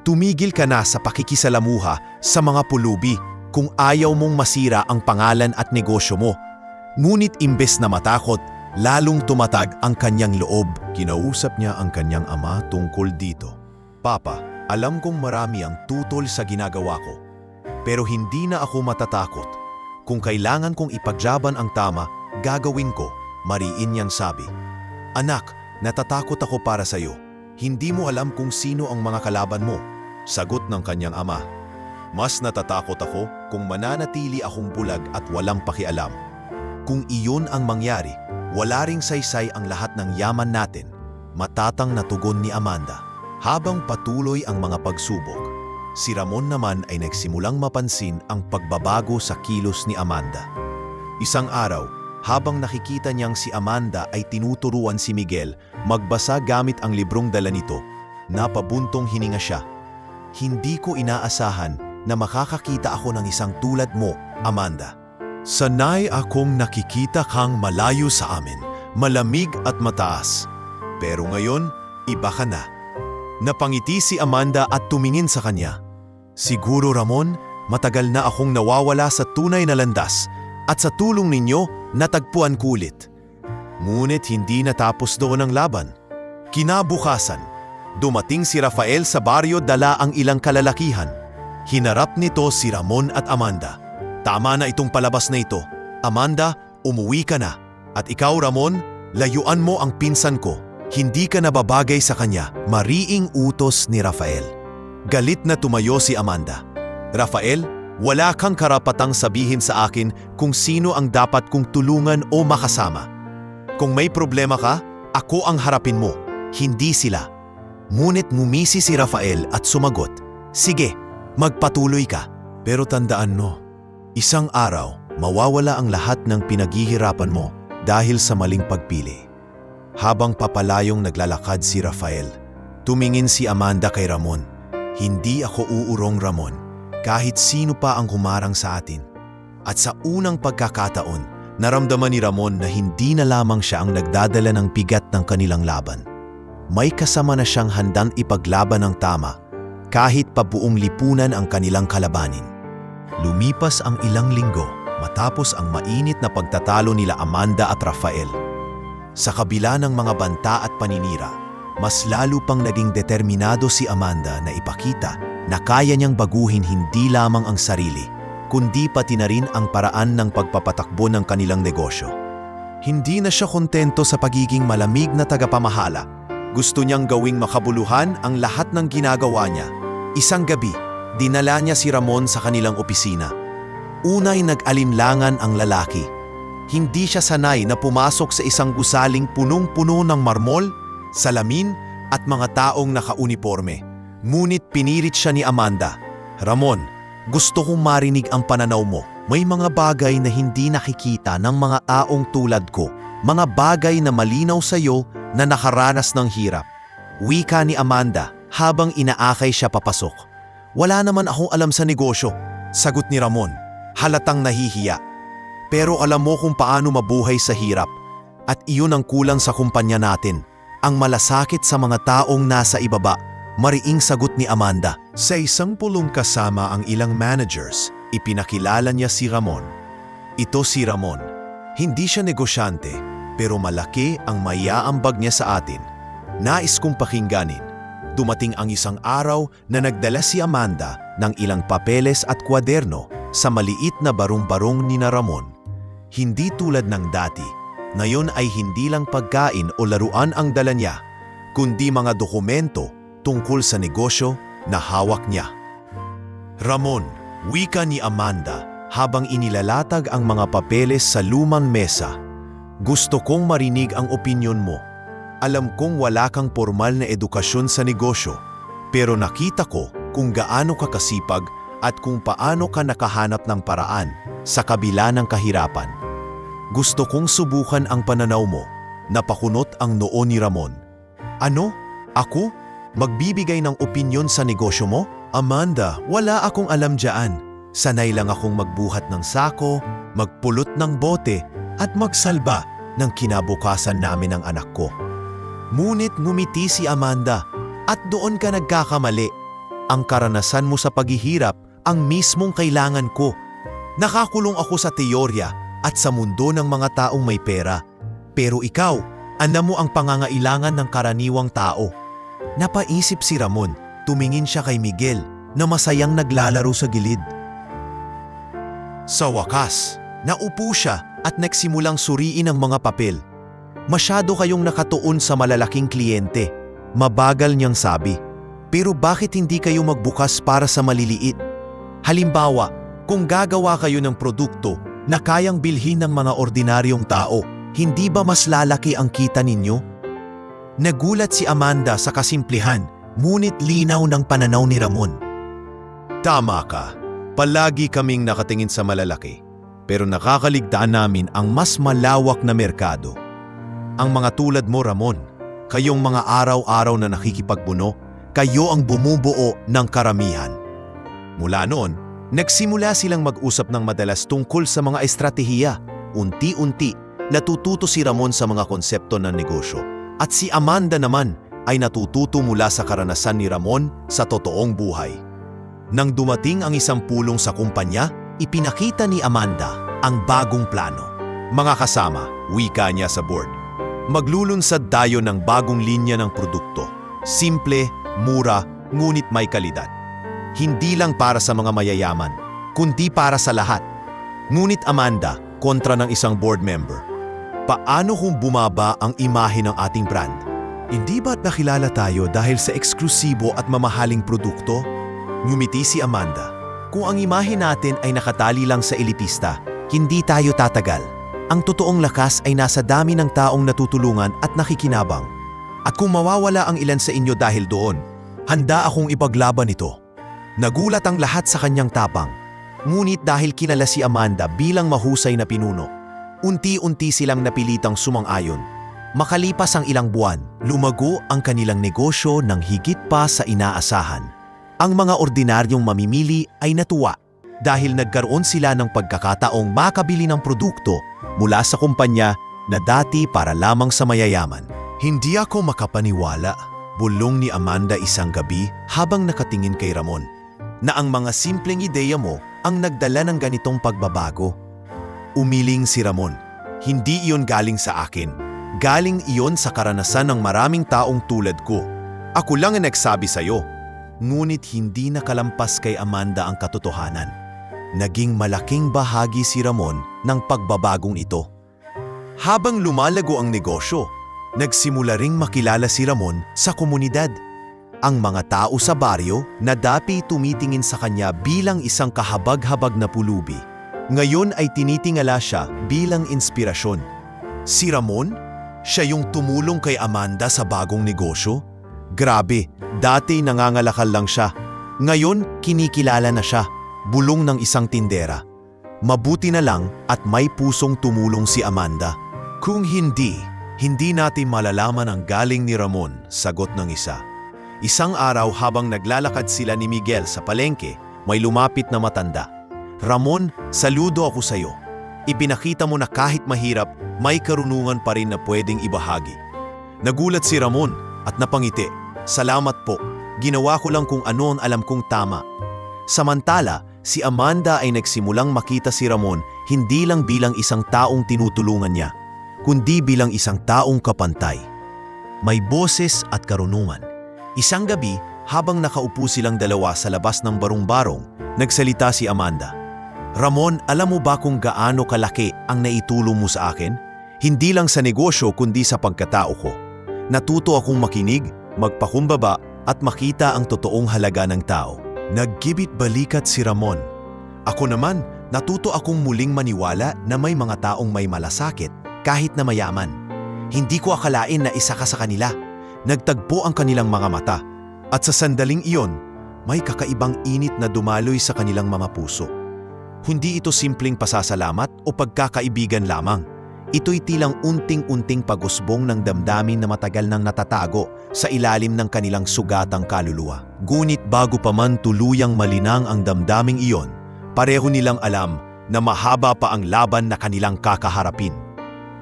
"Tumigil ka na sa pakikisalamuha sa mga pulubi kung ayaw mong masira ang pangalan at negosyo mo." Ngunit imbes na matakot, lalong tumatag ang kanyang loob. Kinausap niya ang kanyang ama tungkol dito. "Papa, alam kong marami ang tutol sa ginagawa ko, pero hindi na ako matatakot. Kung kailangan kong ipaglaban ang tama, gagawin ko," mariin niyang sabi. "Anak, natatakot ako para sa iyo. Hindi mo alam kung sino ang mga kalaban mo," sagot ng kanyang ama. "Mas natatakot ako kung mananatili akong bulag at walang pakialam. Kung iyon ang mangyari, Wala ring saysay ang lahat ng yaman natin, matatang na tugon ni Amanda. Habang patuloy ang mga pagsubok, si Ramon naman ay nagsimulang mapansin ang pagbabago sa kilos ni Amanda. Isang araw, habang nakikita niyang si Amanda ay tinuturuan si Miguel magbasa gamit ang librong dala nito, napabuntong hininga siya. Hindi ko inaasahan na makakakita ako ng isang tulad mo, Amanda. Sanay akong nakikita kang malayo sa amin, malamig at mataas. Pero ngayon, iba ka na. Napangiti si Amanda at tumingin sa kanya. Siguro Ramon, matagal na akong nawawala sa tunay na landas at sa tulong ninyo, natagpuan ko ulit. Ngunit hindi natapos doon ang laban. Kinabukasan, dumating si Rafael sa baryo dala ang ilang kalalakihan. Hinarap nito si Ramon at Amanda. Tama na itong palabas na ito. Amanda, umuwi ka na. At ikaw Ramon, layuan mo ang pinsan ko. Hindi ka nababagay sa kanya, mariing utos ni Rafael. Galit na tumayo si Amanda. Rafael, wala kang karapatang sabihin sa akin kung sino ang dapat kong tulungan o makasama. Kung may problema ka, ako ang harapin mo, hindi sila. Ngunit ngumisi si Rafael at sumagot, sige, magpatuloy ka. Pero tandaan mo, isang araw, mawawala ang lahat ng pinaghihirapan mo dahil sa maling pagpili. Habang papalayong naglalakad si Rafael, tumingin si Amanda kay Ramon. Hindi ako uurong Ramon, kahit sino pa ang humarang sa atin. At sa unang pagkakataon, naramdaman ni Ramon na hindi na lamang siya ang nagdadala ng bigat ng kanilang laban. May kasama na siyang handang ipaglaban ng tama, kahit pa buong lipunan ang kanilang kalabanin. Lumipas ang ilang linggo matapos ang mainit na pagtatalo nila Amanda at Rafael. Sa kabila ng mga banta at paninira, mas lalo pang naging determinado si Amanda na ipakita na kaya niyang baguhin hindi lamang ang sarili, kundi pati na rin ang paraan ng pagpapatakbo ng kanilang negosyo. Hindi na siya kontento sa pagiging malamig na tagapamahala. Gusto niyang gawing makabuluhan ang lahat ng ginagawa niya. Isang gabi, dinala niya si Ramon sa kanilang opisina. Unay nag-alinlangan ang lalaki. Hindi siya sanay na pumasok sa isang gusaling punong-puno ng marmol, salamin at mga taong nakauniporme. Ngunit pinilit siya ni Amanda. Ramon, gusto kong marinig ang pananaw mo. May mga bagay na hindi nakikita ng mga taong tulad ko. Mga bagay na malinaw sa iyo na nakaranas ng hirap. Wika ni Amanda habang inaakay siya papasok. Wala naman akong alam sa negosyo, sagot ni Ramon. Halatang nahihiya. Pero alam mo kung paano mabuhay sa hirap. At iyon ang kulang sa kumpanya natin. Ang malasakit sa mga taong nasa ibaba, mariing sagot ni Amanda. Sa isang pulong kasama ang ilang managers, ipinakilala niya si Ramon. Ito si Ramon. Hindi siya negosyante, pero malaki ang maiaambag niya sa atin. Nais kong pakingganin. Dumating ang isang araw na nagdala si Amanda ng ilang papeles at kwaderno sa maliit na barong-barong ni na Ramon. Hindi tulad ng dati, ngayon ay hindi lang pagkain o laruan ang dala niya, kundi mga dokumento tungkol sa negosyo na hawak niya. Ramon, wika ni Amanda habang inilalatag ang mga papeles sa lumang mesa. Gusto kong marinig ang opinyon mo. Alam kong wala kang formal na edukasyon sa negosyo, pero nakita ko kung gaano ka kasipag at kung paano ka nakahanap ng paraan sa kabila ng kahirapan. Gusto kong subukan ang pananaw mo, napakunot ang noo ni Ramon. Ano? Ako? Magbibigay ng opinyon sa negosyo mo? Amanda, wala akong alam dyan. Sanay lang akong magbuhat ng sako, magpulot ng bote, at magsalba ng kinabukasan namin ng anak ko. Ngunit ngumiti si Amanda, at doon ka nagkakamali. Ang karanasan mo sa paghihirap ang mismong kailangan ko. Nakakulong ako sa teorya at sa mundo ng mga taong may pera. Pero ikaw, alam mo ang pangangailangan ng karaniwang tao. Napaisip si Ramon, tumingin siya kay Miguel na masayang naglalaro sa gilid. Sa wakas, naupo siya at nagsimulang suriin ang mga papel. Masyado kayong nakatuon sa malalaking kliyente, mabagal niyang sabi. Pero bakit hindi kayo magbukas para sa maliliit? Halimbawa, kung gagawa kayo ng produkto na kayang bilhin ng mga ordinaryong tao, Hindi ba mas lalaki ang kita ninyo? Nagulat si Amanda sa kasimplihan, ngunit linaw ng pananaw ni Ramon. Tama ka. Palagi kaming nakatingin sa malalaki, pero nakakaligtaan namin ang mas malawak na merkado. Ang mga tulad mo, Ramon, kayong mga araw-araw na nakikipagbuno, kayo ang bumubuo ng karamihan. Mula noon, nagsimula silang mag-usap ng madalas tungkol sa mga estratehiya. Unti-unti, natututo si Ramon sa mga konsepto ng negosyo. At si Amanda naman ay natututo mula sa karanasan ni Ramon sa totoong buhay. Nang dumating ang isang pulong sa kumpanya, ipinakita ni Amanda ang bagong plano. Mga kasama, wika niya sa board. Maglulunsad tayo ng bagong linya ng produkto. Simple, mura, ngunit may kalidad. Hindi lang para sa mga mayayaman, kundi para sa lahat. Ngunit Amanda, kontra ng isang board member. Paano kung bumaba ang imahe ng ating brand? Hindi ba't nakilala tayo dahil sa eksklusibo at mamahaling produkto? Ngumiti si Amanda. Kung ang imahe natin ay nakatali lang sa elitista, hindi tayo tatagal. Ang totoong lakas ay nasa dami ng taong natutulungan at nakikinabang. At kung mawawala ang ilan sa inyo dahil doon, handa akong ipaglaban ito. Nagulat ang lahat sa kanyang tapang. Ngunit dahil kilala si Amanda bilang mahusay na pinuno, unti-unti silang napilitang sumang-ayon. Makalipas ang ilang buwan, lumago ang kanilang negosyo ng higit pa sa inaasahan. Ang mga ordinaryong mamimili ay natuwa dahil nagkaroon sila ng pagkakataong makabili ng produkto mula sa kumpanya na dati para lamang sa mayayaman. Hindi ako makapaniwala, bulong ni Amanda isang gabi habang nakatingin kay Ramon, na ang mga simpleng ideya mo ang nagdala ng ganitong pagbabago. Umiling si Ramon. Hindi iyon galing sa akin. Galing iyon sa karanasan ng maraming taong tulad ko. Ako lang ang nagsabi sa'yo. Ngunit hindi nakalampas kay Amanda ang katotohanan. Naging malaking bahagi si Ramon ng pagbabagong ito. Habang lumalago ang negosyo, nagsimula ring makilala si Ramon sa komunidad. Ang mga tao sa baryo na dati tumitingin sa kanya bilang isang kahabag-habag na pulubi, ngayon ay tinitingala siya bilang inspirasyon. Si Ramon? Siya yung tumulong kay Amanda sa bagong negosyo? Grabe, dati nangangalakal lang siya. Ngayon, kinikilala na siya, bulong ng isang tindera. Mabuti na lang at may pusong tumulong si Amanda. Kung hindi natin malalaman ang galing ni Ramon, sagot ng isa. Isang araw habang naglalakad sila ni Miguel sa palengke, may lumapit na matanda. Ramon, saludo ako sa iyo. Ipinakita mo na kahit mahirap, may karunungan pa rin na pwedeng ibahagi. Nagulat si Ramon at napangiti. Salamat po, ginawa ko lang kung ano ang alam kong tama. Samantala, si Amanda ay nagsimulang makita si Ramon hindi lang bilang isang taong tinutulungan niya, kundi bilang isang taong kapantay. May boses at karunungan. Isang gabi, habang nakaupo silang dalawa sa labas ng barong-barong, nagsalita si Amanda. Ramon, alam mo ba kung gaano kalaki ang naitulong mo sa akin? Hindi lang sa negosyo kundi sa pagkatao ko. Natuto akong makinig, magpakumbaba at makita ang totoong halaga ng tao. Naggibit balikat si Ramon. Ako naman, natuto akong muling maniwala na may mga taong may malasakit kahit na mayaman. Hindi ko akalain na isa ka sa kanila. Nagtagpo ang kanilang mga mata. At sa sandaling iyon, may kakaibang init na dumaloy sa kanilang mga puso. Hindi ito simpleng pasasalamat o pagkakaibigan lamang. Ito'y tilang unting-unting pag-usbong ng damdamin na matagal nang natatago sa ilalim ng kanilang sugatang kaluluwa. Ngunit bago pa man tuluyang malinang ang damdaming iyon, pareho nilang alam na mahaba pa ang laban na kanilang kakaharapin.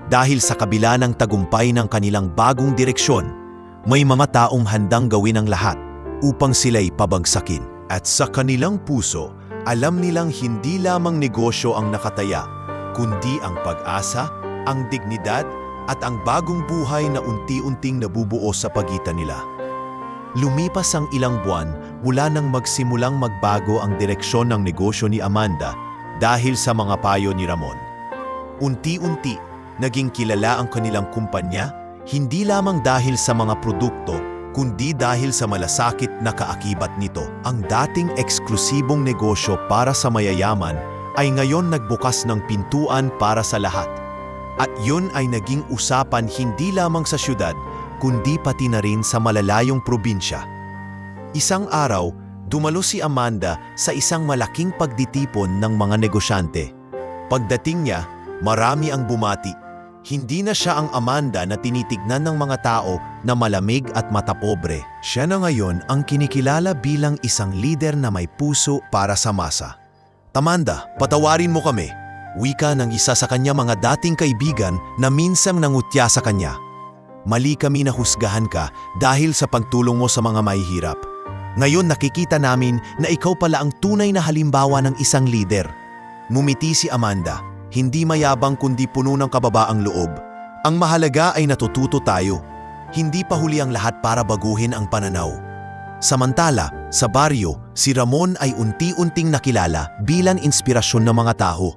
Dahil sa kabila ng tagumpay ng kanilang bagong direksyon, may mga taong handang gawin ang lahat upang sila'y pabagsakin. At sa kanilang puso, alam nilang hindi lamang negosyo ang nakataya, kundi ang pag-asa, ang dignidad at ang bagong buhay na unti-unting nabubuo sa pagitan nila. Lumipas ang ilang buwan mula nang magsimulang magbago ang direksyon ng negosyo ni Amanda dahil sa mga payo ni Ramon. Unti-unti, naging kilala ang kanilang kumpanya hindi lamang dahil sa mga produkto, kundi dahil sa malasakit na kaakibat nito. Ang dating eksklusibong negosyo para sa mayayaman ay ngayon nagbukas ng pintuan para sa lahat. At yun ay naging usapan hindi lamang sa syudad, kundi pati na rin sa malalayong probinsya. Isang araw, dumalo si Amanda sa isang malaking pagditipon ng mga negosyante. Pagdating niya, marami ang bumati. Hindi na siya ang Amanda na tinitignan ng mga tao na malamig at matapobre. Siya na ngayon ang kinikilala bilang isang lider na may puso para sa masa. "Amanda, patawarin mo kami," wika ng isa sa kanya mga dating kaibigan na minsang nangutya sa kanya. "Mali kami na husgahan ka dahil sa pagtulong mo sa mga mahihirap. Ngayon nakikita namin na ikaw pala ang tunay na halimbawa ng isang lider." Ngumiti si Amanda. Hindi mayabang kundi puno ng kababaang loob. Ang mahalaga ay natututo tayo. Hindi pa huli ang lahat para baguhin ang pananaw. Samantala, sa baryo, si Ramon ay unti-unting nakilala bilang inspirasyon ng mga tao.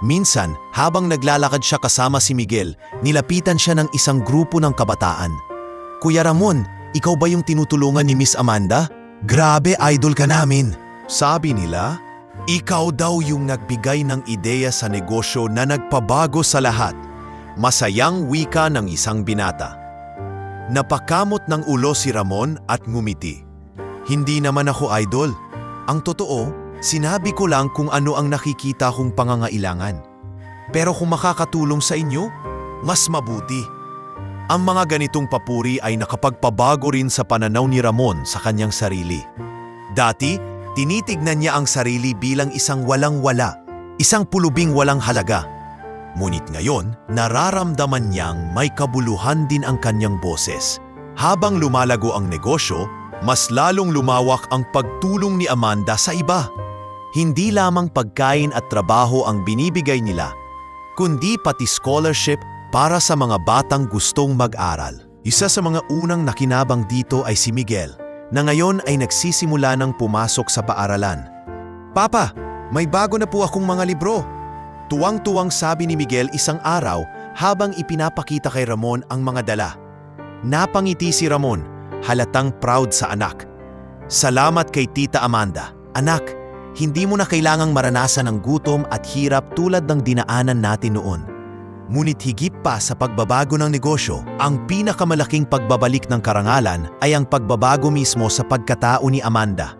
Minsan, habang naglalakad siya kasama si Miguel, nilapitan siya ng isang grupo ng kabataan. "Kuya Ramon, ikaw ba yung tinutulungan ni Miss Amanda? Grabe, idol ka namin." Sabi nila, ikaw daw yung nagbigay ng ideya sa negosyo na nagpabago sa lahat. Masayang wika ng isang binata. Napakamot ng ulo si Ramon at ngumiti. "Hindi naman ako idol. Ang totoo, sinabi ko lang kung ano ang nakikita kong pangangailangan. Pero kung makakatulong sa inyo, mas mabuti." Ang mga ganitong papuri ay nakapagpabago rin sa pananaw ni Ramon sa kanyang sarili. Dati, tinitignan niya ang sarili bilang isang walang-wala, isang pulubing walang halaga. Ngunit ngayon, nararamdaman niyang may kabuluhan din ang kanyang boses. Habang lumalago ang negosyo, mas lalong lumawak ang pagtulong ni Amanda sa iba. Hindi lamang pagkain at trabaho ang binibigay nila, kundi pati scholarship para sa mga batang gustong mag-aral. Isa sa mga unang nakinabang dito ay si Miguel, na ngayon ay nagsisimula ng pumasok sa paaralan. "Papa, may bago na po akong mga libro." Tuwang-tuwang sabi ni Miguel isang araw habang ipinapakita kay Ramon ang mga dala. Napangiti si Ramon, halatang proud sa anak. "Salamat kay Tita Amanda. Anak, hindi mo na kailangang maranasan ng gutom at hirap tulad ng dinaanan natin noon." Ngunit higit pa sa pagbabago ng negosyo, ang pinakamalaking pagbabalik ng karangalan ay ang pagbabago mismo sa pagkatao ni Amanda.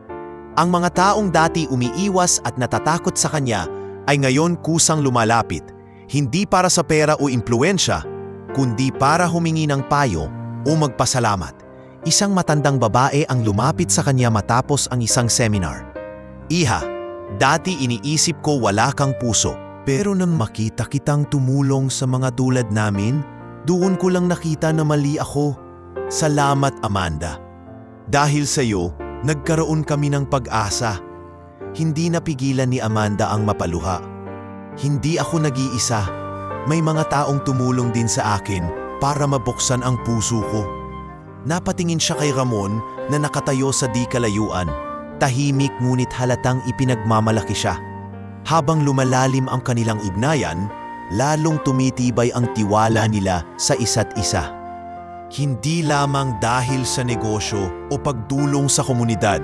Ang mga taong dati umiiwas at natatakot sa kanya ay ngayon kusang lumalapit, hindi para sa pera o impluensya, kundi para humingi ng payo o magpasalamat. Isang matandang babae ang lumapit sa kanya matapos ang isang seminar. "Iha, dati iniisip ko wala kang puso. Pero nang makita kitang tumulong sa mga tulad namin, doon ko lang nakita na mali ako. Salamat, Amanda. Dahil sa iyo, nagkaroon kami ng pag-asa." Hindi napigilan ni Amanda ang mapaluha. "Hindi ako nag-iisa. May mga taong tumulong din sa akin para mabuksan ang puso ko." Napatingin siya kay Ramon na nakatayo sa di kalayuan. Tahimik ngunit halatang ipinagmamalaki siya. Habang lumalalim ang kanilang ugnayan, lalong tumitibay ang tiwala nila sa isa't isa. Hindi lamang dahil sa negosyo o pagdulong sa komunidad,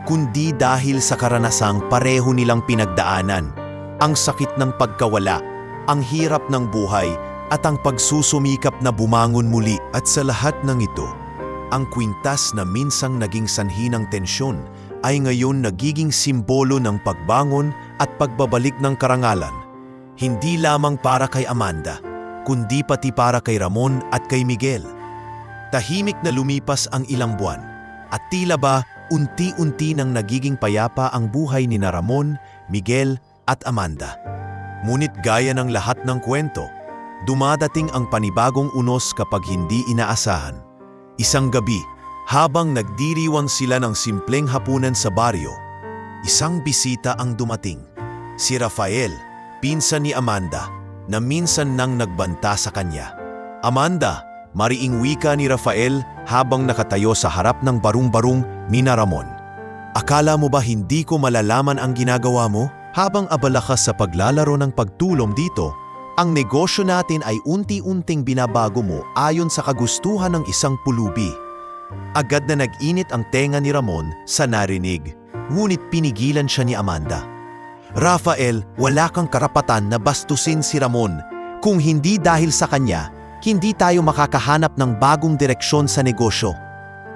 kundi dahil sa karanasang pareho nilang pinagdaanan, ang sakit ng pagkawala, ang hirap ng buhay, at ang pagsusumikap na bumangon muli. At sa lahat ng ito, ang kwintas na minsang naging sanhi ng tensyon ay ngayon nagiging simbolo ng pagbangon at pagbabalik ng karangalan. Hindi lamang para kay Amanda, kundi pati para kay Ramon at kay Miguel. Tahimik na lumipas ang ilang buwan, at tila ba unti-unti nang nagiging payapa ang buhay ni Ramon, Miguel at Amanda. Ngunit gaya ng lahat ng kwento, dumadating ang panibagong unos kapag hindi inaasahan. Isang gabi, habang nagdiriwang sila ng simpleng hapunan sa baryo, isang bisita ang dumating. Si Rafael, pinsan ni Amanda, na minsan nang nagbanta sa kanya. "Amanda," mariing wika ni Rafael habang nakatayo sa harap ng barung-barung ni Ramon. "Akala mo ba hindi ko malalaman ang ginagawa mo? Habang abala ka sa paglalaro ng pagtulong dito, ang negosyo natin ay unti-unting binabago mo ayon sa kagustuhan ng isang pulubi." Agad na nag-init ang tenga ni Ramon sa narinig, ngunit pinigilan siya ni Amanda. "Rafael, wala kang karapatan na bastusin si Ramon. Kung hindi dahil sa kanya, hindi tayo makakahanap ng bagong direksyon sa negosyo.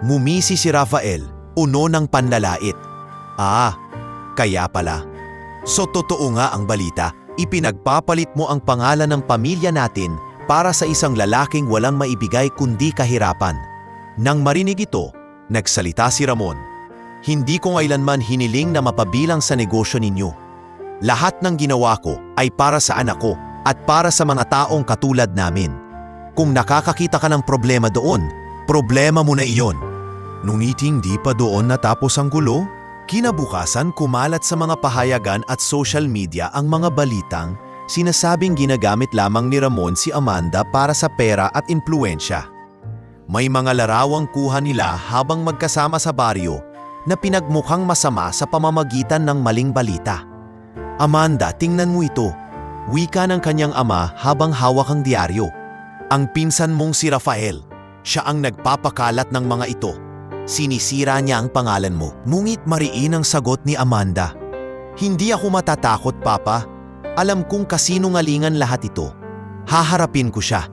Ngumisi si Rafael, uno ng panlalait. Kaya pala. So totoo nga ang balita, ipinagpapalit mo ang pangalan ng pamilya natin para sa isang lalaking walang maibigay kundi kahirapan. Nang marinig ito, nagsalita si Ramon. Hindi ko kailanman hiniling na mapabilang sa negosyo ninyo. Lahat ng ginawa ko ay para sa anak ko at para sa mga taong katulad namin. Kung nakakakita ka ng problema doon, problema mo na iyon. Ngunit hindi pa doon natapos ang gulo. Kinabukasan kumalat sa mga pahayagan at social media ang mga balitang sinasabing ginagamit lamang ni Ramon si Amanda para sa pera at impluensya. May mga larawang kuha nila habang magkasama sa baryo na pinagmukhang masama sa pamamagitan ng maling balita. Amanda, tingnan mo ito. Wika ng kanyang ama habang hawak ang diaryo. Ang pinsan mong si Rafael, siya ang nagpapakalat ng mga ito. Sinisira niya ang pangalan mo. Ngunit mariin ang sagot ni Amanda. Hindi ako matatakot, Papa. Alam kong kasinungalingan lahat ito. Haharapin ko siya.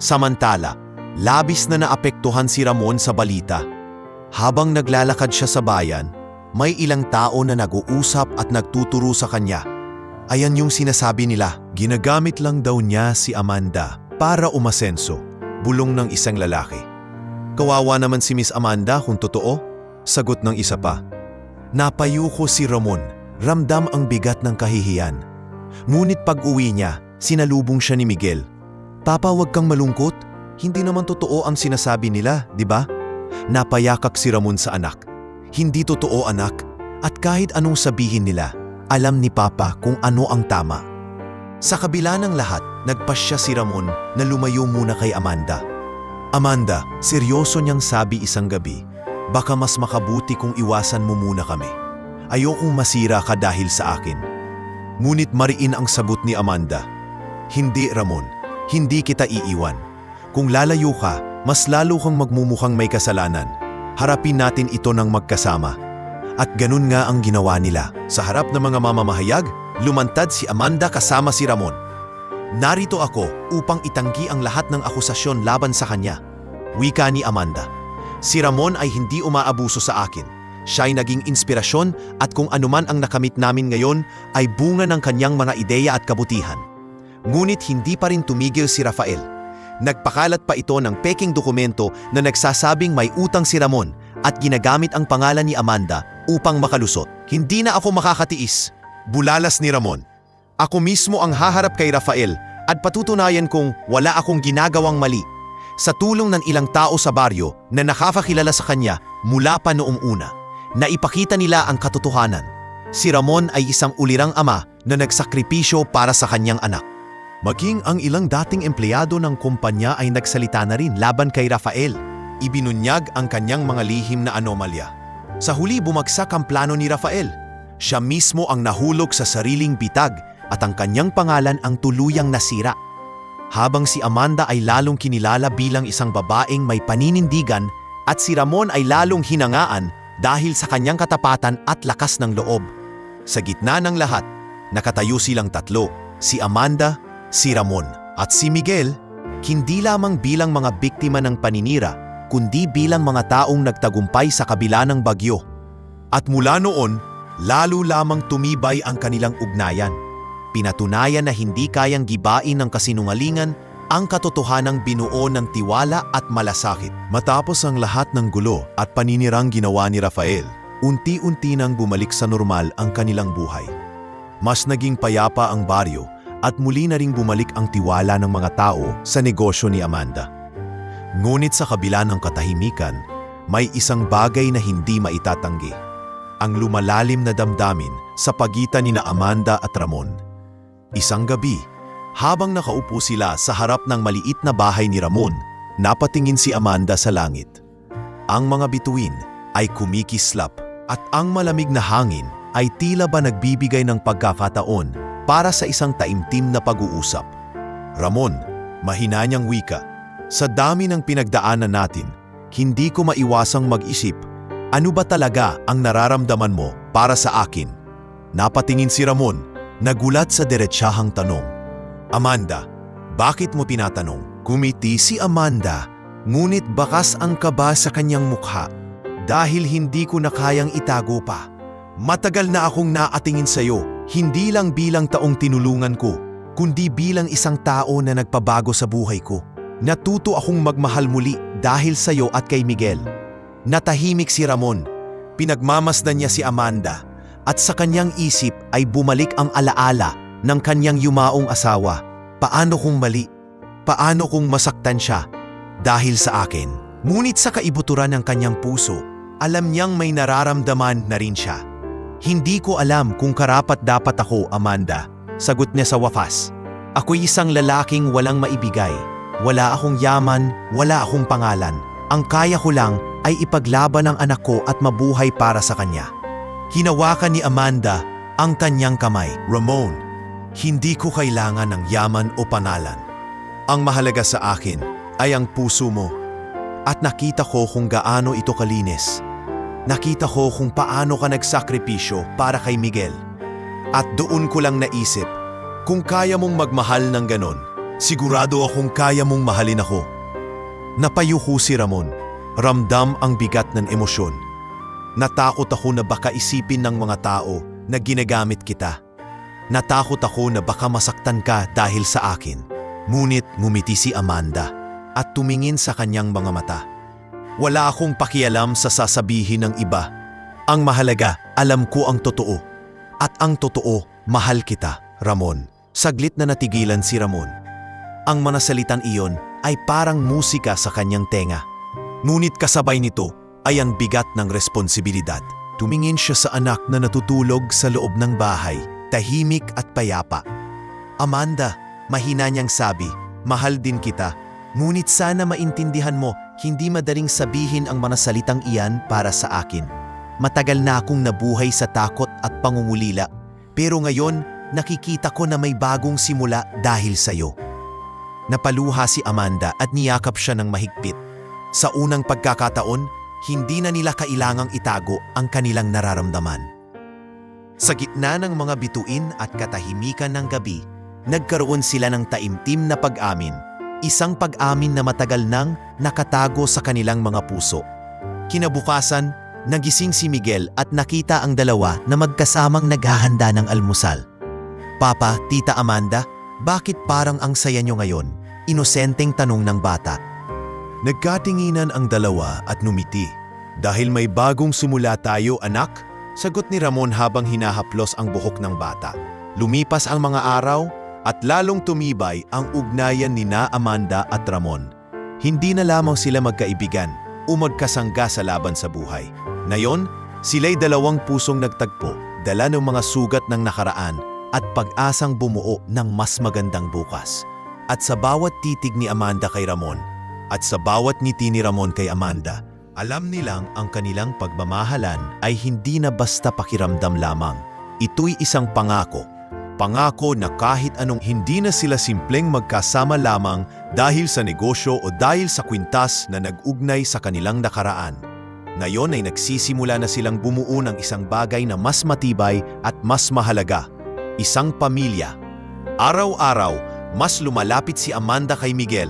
Samantala, labis na naapektuhan si Ramon sa balita. Habang naglalakad siya sa bayan, may ilang tao na nag-uusap at nagtuturo sa kanya. Ayan yung sinasabi nila, ginagamit lang daw niya si Amanda para umasenso, bulong ng isang lalaki. Kawawa naman si Miss Amanda kung totoo, sagot ng isa pa. Napayuko si Ramon, ramdam ang bigat ng kahihiyan. Ngunit pag-uwi niya, sinalubong siya ni Miguel. Papa, huwag kang malungkot, hindi naman totoo ang sinasabi nila, di ba? Napayakak si Ramon sa anak. Hindi totoo, anak, at kahit anong sabihin nila, alam ni Papa kung ano ang tama. Sa kabila ng lahat, nagpasya si Ramon na lumayo muna kay Amanda. Amanda, seryoso niyang sabi isang gabi, baka mas makabuti kung iwasan mo muna kami. Ayokong masira ka dahil sa akin. Ngunit mariin ang sagot ni Amanda. Hindi, Ramon, hindi kita iiwan. Kung lalayo ka, mas lalo kang magmumukhang may kasalanan. Harapin natin ito ng magkasama. At ganun nga ang ginawa nila. Sa harap ng mga mamamahayag, lumantad si Amanda kasama si Ramon. Narito ako upang itanggi ang lahat ng akusasyon laban sa kanya. Wika ni Amanda. Si Ramon ay hindi umaabuso sa akin. Siya ay naging inspirasyon at kung anuman ang nakamit namin ngayon ay bunga ng kanyang mga ideya at kabutihan. Ngunit hindi pa rin tumigil si Rafael. Nagpakalat pa ito ng peking dokumento na nagsasabing may utang si Ramon at ginagamit ang pangalan ni Amanda upang makalusot. Hindi na ako makakatiis. Bulalas ni Ramon. Ako mismo ang haharap kay Rafael at patutunayan kong wala akong ginagawang mali. Sa tulong ng ilang tao sa baryo na nakakakilala sa kanya mula pa noong una, naipakita nila ang katotohanan. Si Ramon ay isang ulirang ama na nagsakripisyo para sa kanyang anak. Maging ang ilang dating empleyado ng kumpanya ay nagsalita na rin laban kay Rafael. Ibinunyag ang kanyang mga lihim na anomalya. Sa huli bumagsak ang plano ni Rafael. Siya mismo ang nahulog sa sariling bitag at ang kanyang pangalan ang tuluyang nasira. Habang si Amanda ay lalong kinilala bilang isang babaeng may paninindigan at si Ramon ay lalong hinangaan dahil sa kanyang katapatan at lakas ng loob. Sa gitna ng lahat, nakatayo silang tatlo, si Amanda, si Ramon at si Miguel, hindi lamang bilang mga biktima ng paninira, kundi bilang mga taong nagtagumpay sa kabila ng bagyo. At mula noon, lalo lamang tumibay ang kanilang ugnayan. Pinatunayan na hindi kayang gibain ng kasinungalingan ang katotohanang binuo ng tiwala at malasakit. Matapos ang lahat ng gulo at paninirang ginawa ni Rafael, unti-unti nang bumalik sa normal ang kanilang buhay. Mas naging payapa ang baryo at muli na ring bumalik ang tiwala ng mga tao sa negosyo ni Amanda. Ngunit sa kabila ng katahimikan, may isang bagay na hindi maitatanggi. Ang lumalalim na damdamin sa pagitan ni Amanda at Ramon. Isang gabi, habang nakaupo sila sa harap ng maliit na bahay ni Ramon, napatingin si Amanda sa langit. Ang mga bituin ay kumikislap at ang malamig na hangin ay tila ba nagbibigay ng pagkakataon para sa isang taimtim na pag-uusap. Ramon, mahina niyang wika, sa dami ng pinagdaanan natin, hindi ko maiwasang mag-isip, ano ba talaga ang nararamdaman mo para sa akin? Napatingin si Ramon, nagulat sa diretsahang tanong. Amanda, Bakit mo tinatanong? Kumiti si Amanda, ngunit bakas ang kaba sa kanyang mukha dahil hindi ko na kayang itago pa. Matagal na akong naatingin sa'yo, hindi lang bilang taong tinulungan ko, kundi bilang isang tao na nagpabago sa buhay ko. Natuto akong magmahal muli dahil sa'yo at kay Miguel. Natahimik si Ramon. Pinagmamasdan niya si Amanda at sa kanyang isip ay bumalik ang alaala ng kanyang yumaong asawa. Paano kung mali? Paano kung masaktan siya dahil sa akin? Ngunit sa kaibuturan ng kanyang puso, alam niyang may nararamdaman na rin siya. Hindi ko alam kung karapat-dapat ako, Amanda. Sagot niya sa wakas. Ako'y isang lalaking walang maibigay. Wala akong yaman, wala akong pangalan. Ang kaya ko lang ay ipaglaban ang anak ko at mabuhay para sa kanya. Hinawakan ni Amanda ang kanyang kamay. Ramon, hindi ko kailangan ng yaman o pangalan. Ang mahalaga sa akin ay ang puso mo. At nakita ko kung gaano ito kalinis. Nakita ko kung paano ka nagsakripisyo para kay Miguel. At doon ko lang naisip, kung kaya mong magmahal ng ganon, sigurado akong kaya mong mahalin ako. Napayuko si Ramon. Ramdam ang bigat ng emosyon. Natakot ako na baka isipin ng mga tao na ginagamit kita. Natakot ako na baka masaktan ka dahil sa akin. Ngunit ngumiti si Amanda at tumingin sa kanyang mga mata. Wala akong pakialam sa sasabihin ng iba. Ang mahalaga, alam ko ang totoo. At ang totoo, mahal kita, Ramon. Saglit na natigilan si Ramon. Ang mga salitang iyon ay parang musika sa kanyang tenga. Ngunit kasabay nito ay ang bigat ng responsibilidad. Tumingin siya sa anak na natutulog sa loob ng bahay, tahimik at payapa. Amanda, mahina niyang sabi, mahal din kita. Ngunit sana maintindihan mo, hindi madaling sabihin ang mga salitang iyan para sa akin. Matagal na akong nabuhay sa takot at pangungulila, pero ngayon nakikita ko na may bagong simula dahil sa'yo. Napaluha si Amanda at niyakap siya ng mahigpit. Sa unang pagkakataon, hindi na nila kailangang itago ang kanilang nararamdaman. Sa gitna ng mga bituin at katahimikan ng gabi, nagkaroon sila ng taimtim na pag-amin. Isang pag-amin na matagal nang nakatago sa kanilang mga puso. Kinabukasan, nagising si Miguel at nakita ang dalawa na magkasamang naghahanda ng almusal. Papa, Tita Amanda, bakit parang ang saya niyo ngayon? Inosenteng tanong ng bata. Nagkatinginan ang dalawa at numiti. Dahil may bagong sumula tayo, anak, sagot ni Ramon habang hinahaplos ang buhok ng bata. Lumipas ang mga araw at lalong tumibay ang ugnayan ni na Amanda at Ramon. Hindi na lamang sila magkaibigan o magkasangga sa laban sa buhay. Ngayon, sila'y dalawang pusong nagtagpo, dala ng mga sugat ng nakaraan at pag-asang bumuo ng mas magandang bukas. At sa bawat titig ni Amanda kay Ramon, at sa bawat ngiti ni Ramon kay Amanda, alam nilang ang kanilang pagmamahalan ay hindi na basta pakiramdam lamang. Ito'y isang pangako. Pangako na kahit anong hindi na sila simpleng magkasama lamang dahil sa negosyo o dahil sa kwintas na nag-ugnay sa kanilang nakaraan. Ngayon ay nagsisimula na silang bumuo ng isang bagay na mas matibay at mas mahalaga. Isang pamilya. Araw-araw, mas lumalapit si Amanda kay Miguel.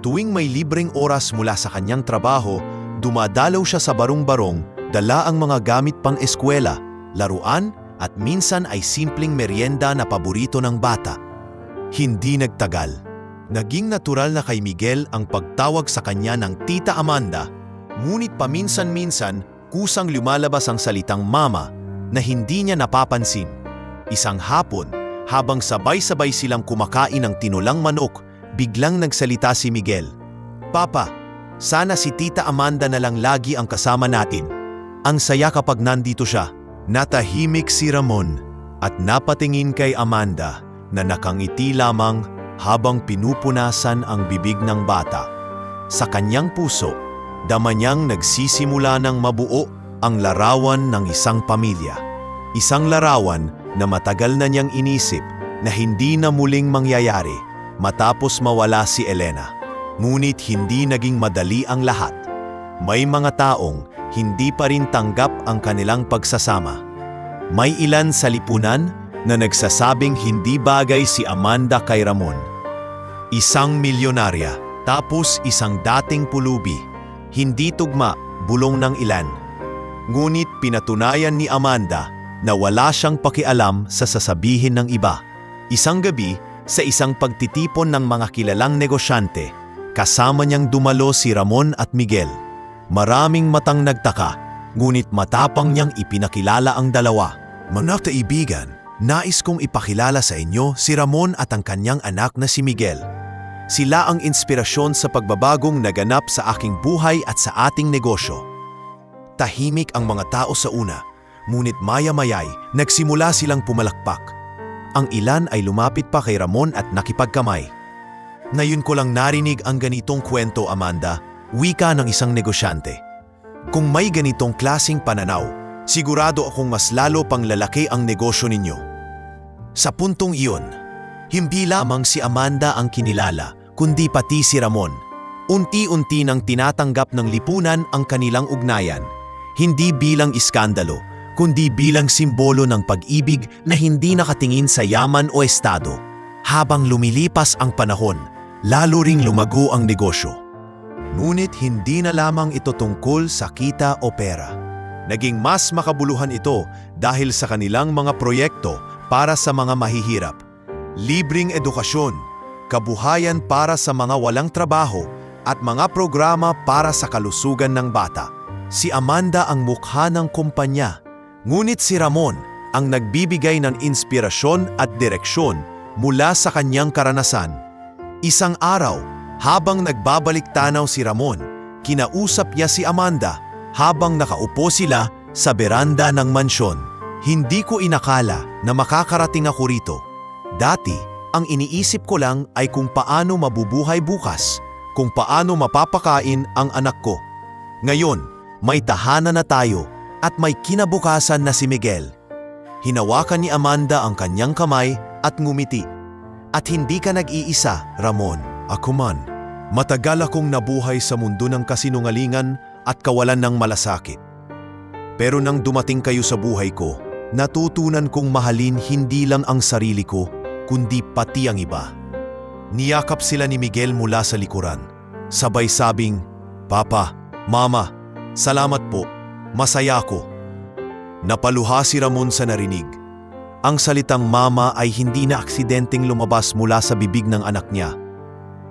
Tuwing may libreng oras mula sa kanyang trabaho, dumadalaw siya sa barong-barong, dala ang mga gamit pang eskwela, laruan, at minsan ay simpleng merienda na paborito ng bata. Hindi nagtagal. Naging natural na kay Miguel ang pagtawag sa kanya ng Tita Amanda, ngunit paminsan-minsan kusang lumalabas ang salitang mama na hindi niya napapansin. Isang hapon, habang sabay-sabay silang kumakain ng tinulang manok, biglang nagsalita si Miguel. Papa, sana si Tita Amanda na lang lagi ang kasama natin. Ang saya kapag nandito siya. Natahimik si Ramon at napatingin kay Amanda na nakangiti lamang habang pinupunasan ang bibig ng bata. Sa kanyang puso, dama niyang nagsisimula ng mabuo ang larawan ng isang pamilya. Isang larawan na matagal na niyang inisip na hindi na muling mangyayari matapos mawala si Elena. Ngunit hindi naging madali ang lahat. May mga taong hindi pa rin tanggap ang kanilang pagsasama. May ilan sa lipunan na nagsasabing hindi bagay si Amanda kay Ramon. Isang milyonarya, tapos isang dating pulubi. Hindi tugma, bulong ng ilan. Ngunit pinatunayan ni Amanda na wala siyang pakialam sa sasabihin ng iba. Isang gabi, sa isang pagtitipon ng mga kilalang negosyante, kasama niyang dumalo si Ramon at Miguel. Maraming matang nagtaka, ngunit matapang niyang ipinakilala ang dalawa. Mga kaibigan, nais kong ipakilala sa inyo si Ramon at ang kanyang anak na si Miguel. Sila ang inspirasyon sa pagbabagong naganap sa aking buhay at sa ating negosyo. Tahimik ang mga tao sa una, ngunit maya-mayay nagsimula silang pumalakpak. Ang ilan ay lumapit pa kay Ramon at nakipagkamay. Ngayon ko lang narinig ang ganitong kwento, Amanda, wika ng isang negosyante. Kung may ganitong klasing pananaw, sigurado akong mas lalo pang lalaki ang negosyo ninyo. Sa puntong iyon, hindi lamang si Amanda ang kinilala, kundi pati si Ramon. Unti-unti nang tinatanggap ng lipunan ang kanilang ugnayan, hindi bilang iskandalo, kundi bilang simbolo ng pag-ibig na hindi nakatingin sa yaman o estado. Habang lumilipas ang panahon, lalo ring lumago ang negosyo. Ngunit hindi na lamang ito tungkol sa kita o pera. Naging mas makabuluhan ito dahil sa kanilang mga proyekto para sa mga mahihirap. Libreng edukasyon, kabuhayan para sa mga walang trabaho at mga programa para sa kalusugan ng bata. Si Amanda ang mukha ng kumpanya, ngunit si Ramon ang nagbibigay ng inspirasyon at direksyon mula sa kanyang karanasan. Isang araw, habang nagbabalik tanaw si Ramon, kinausap niya si Amanda habang nakaupo sila sa beranda ng mansyon. Hindi ko inakala na makakarating ako rito. Dati, ang iniisip ko lang ay kung paano mabubuhay bukas, kung paano mapapakain ang anak ko. Ngayon, may tahanan na tayo at may kinabukasan na si Miguel. Hinawakan ni Amanda ang kanyang kamay at ngumiti. At hindi ka nag-iisa, Ramon. Ako man, matagal akong nabuhay sa mundo ng kasinungalingan at kawalan ng malasakit. Pero nang dumating kayo sa buhay ko, natutunan kong mahalin hindi lang ang sarili ko, kundi pati ang iba. Niyakap sila ni Miguel mula sa likuran. Sabay sabing, "Papa, Mama, salamat po, masaya ako." Napaluha si Ramon sa narinig. Ang salitang mama ay hindi na aksidenteng lumabas mula sa bibig ng anak niya.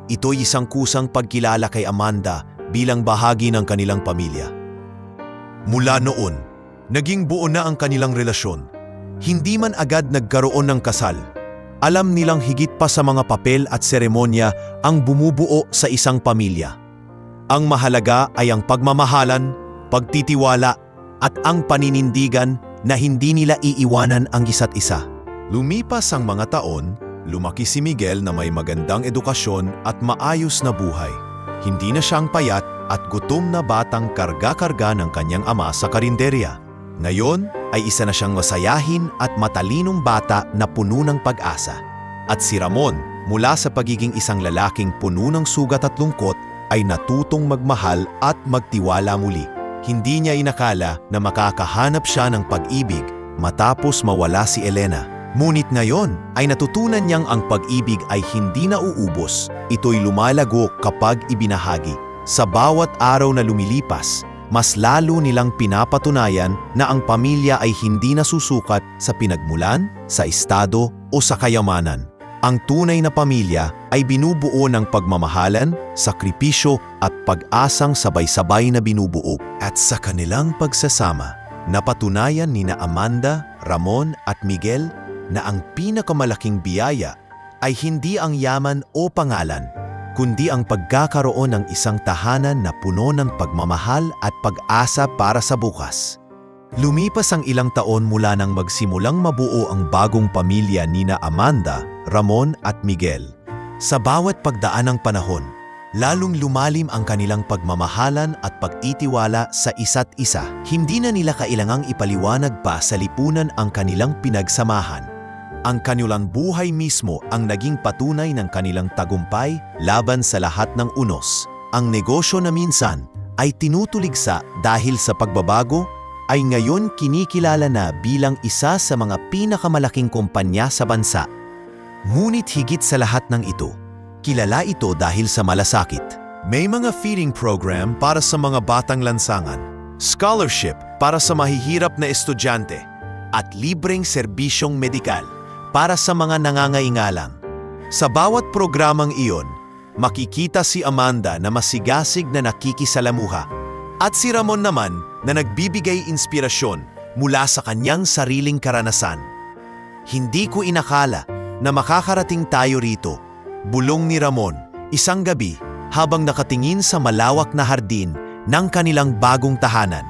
Ito'y isang kusang pagkilala kay Amanda bilang bahagi ng kanilang pamilya. Mula noon, naging buo na ang kanilang relasyon. Hindi man agad nagkaroon ng kasal. Alam nilang higit pa sa mga papel at seremonya ang bumubuo sa isang pamilya. Ang mahalaga ay ang pagmamahalan, pagtitiwala at ang paninindigan na hindi nila iiwanan ang isa't isa. Lumipas ang mga taon, lumaki si Miguel na may magandang edukasyon at maayos na buhay. Hindi na siyang payat at gutom na batang karga-karga ng kanyang ama sa karinderya. Ngayon ay isa na siyang masayahin at matalinong bata na puno ng pag-asa. At si Ramon, mula sa pagiging isang lalaking puno ng sugat at lungkot, ay natutong magmahal at magtiwala muli. Hindi niya inakala na makakahanap siya ng pag-ibig matapos mawala si Elena. Ngunit ngayon ay natutunan niyang ang pag-ibig ay hindi nauubos. Ito'y lumalago kapag ibinahagi. Sa bawat araw na lumilipas, mas lalo nilang pinapatunayan na ang pamilya ay hindi nasusukat sa pinagmulan, sa estado o sa kayamanan. Ang tunay na pamilya ay binubuo ng pagmamahalan, sakripisyo at pag-asang sabay-sabay na binubuo. At sa kanilang pagsasama, napatunayan nina Amanda, Ramon at Miguel na ang pinakamalaking biyaya ay hindi ang yaman o pangalan, kundi ang pagkakaroon ng isang tahanan na puno ng pagmamahal at pag-asa para sa bukas. Lumipas ang ilang taon mula nang magsimulang mabuo ang bagong pamilya nina Amanda, Ramon at Miguel. Sa bawat pagdaan ng panahon, lalong lumalim ang kanilang pagmamahalan at pagtitiwala sa isa't isa. Hindi na nila kailangang ipaliwanag pa sa lipunan ang kanilang pinagsamahan. Ang kanilang buhay mismo ang naging patunay ng kanilang tagumpay laban sa lahat ng unos. Ang negosyo na minsan ay tinutuligsa dahil sa pagbabago ay ngayon kinikilala na bilang isa sa mga pinakamalaking kumpanya sa bansa. Ngunit higit sa lahat ng ito, Kilala ito dahil sa malasakit. May mga feeding program para sa mga batang lansangan, scholarship para sa mahihirap na estudyante, at libreng serbisyong medikal para sa mga nangangailangan. Sa bawat programang iyon, makikita si Amanda na masigasig na nakikisalamuha at si Ramon naman na nagbibigay inspirasyon mula sa kanyang sariling karanasan. Hindi ko inakala na makakarating tayo rito, bulong ni Ramon, isang gabi habang nakatingin sa malawak na hardin ng kanilang bagong tahanan.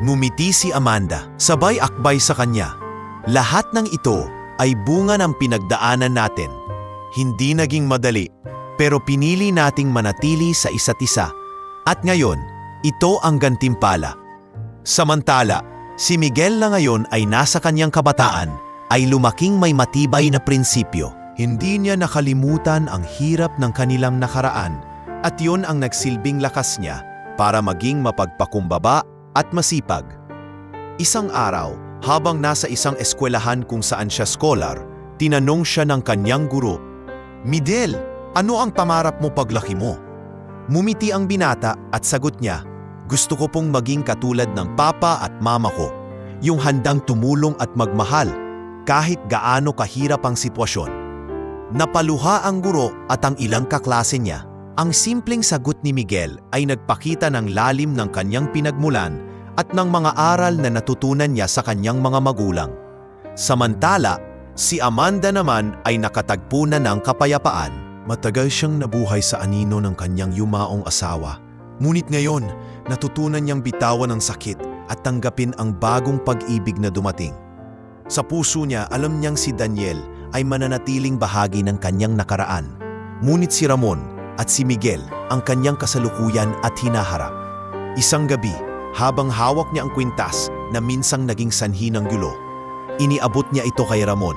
Ngumiti si Amanda, sabay akbay sa kanya. Lahat ng ito ay bunga ng pinagdaanan natin. Hindi naging madali, pero pinili nating manatili sa isa't isa. At ngayon, ito ang gantimpala. Samantala, si Miguel na ngayon ay nasa kanyang kabataan, ay lumaking may matibay na prinsipyo. Hindi niya nakalimutan ang hirap ng kanilang nakaraan, at yun ang nagsilbing lakas niya para maging mapagpakumbaba at masipag. Isang araw, habang nasa isang eskwelahan kung saan siya scholar, tinanong siya ng kanyang guro, "Miguel, ano ang pangarap mo paglaki mo?" Mumiti ang binata at sagot niya, "Gusto ko pong maging katulad ng papa at mama ko, yung handang tumulong at magmahal kahit gaano kahirap ang sitwasyon." Napaluha ang guro at ang ilang kaklase niya. Ang simpleng sagot ni Miguel ay nagpakita ng lalim ng kanyang pinagmulan at ng mga aral na natutunan niya sa kanyang mga magulang. Samantala, si Amanda naman ay nakatagpo na ng kapayapaan. Matagal siyang nabuhay sa anino ng kanyang yumaong asawa. Ngunit ngayon, natutunan niyang bitawan ang sakit at tanggapin ang bagong pag-ibig na dumating. Sa puso niya, alam niyang si Daniel ay mananatiling bahagi ng kanyang nakaraan. Ngunit si Ramon at si Miguel ang kanyang kasalukuyan at hinaharap. Isang gabi, habang hawak niya ang kwintas na minsang naging sanhi ng gulo, iniabot niya ito kay Ramon.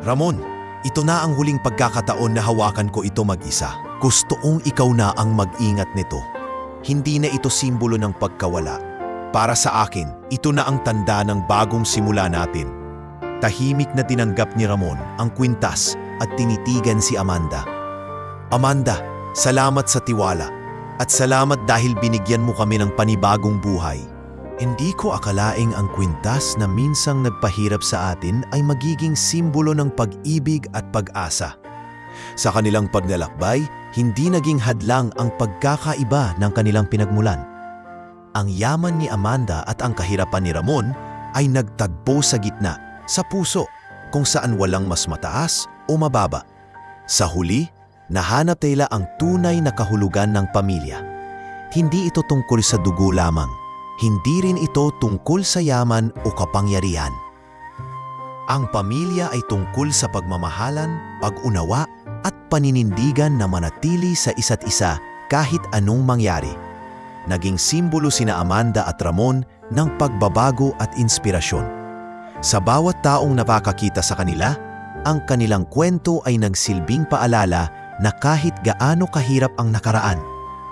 "Ramon, ito na ang huling pagkakataon na hawakan ko ito mag-isa. Gustoong ikaw na ang mag-ingat nito. Hindi na ito simbolo ng pagkawala. Para sa akin, ito na ang tanda ng bagong simula natin." Tahimik na tinanggap ni Ramon ang kwintas at tinitigan si Amanda. "Amanda, salamat sa tiwala at salamat dahil binigyan mo kami ng panibagong buhay. Hindi ko akalaing ang kwintas na minsang nagpahirap sa atin ay magiging simbolo ng pag-ibig at pag-asa." Sa kanilang paglalakbay, hindi naging hadlang ang pagkakaiba ng kanilang pinagmulan. Ang yaman ni Amanda at ang kahirapan ni Ramon ay nagtagpo sa gitna, sa puso, kung saan walang mas mataas o mababa. Sa huli, nahanap nila ang tunay na kahulugan ng pamilya. Hindi ito tungkol sa dugo lamang. Hindi rin ito tungkol sa yaman o kapangyarihan. Ang pamilya ay tungkol sa pagmamahalan, pag-unawa, at paninindigan na manatili sa isa't isa kahit anong mangyari. Naging simbolo sina Amanda at Ramon ng pagbabago at inspirasyon. Sa bawat taong napakakita sa kanila, ang kanilang kwento ay nagsilbing paalala na kahit gaano kahirap ang nakaraan,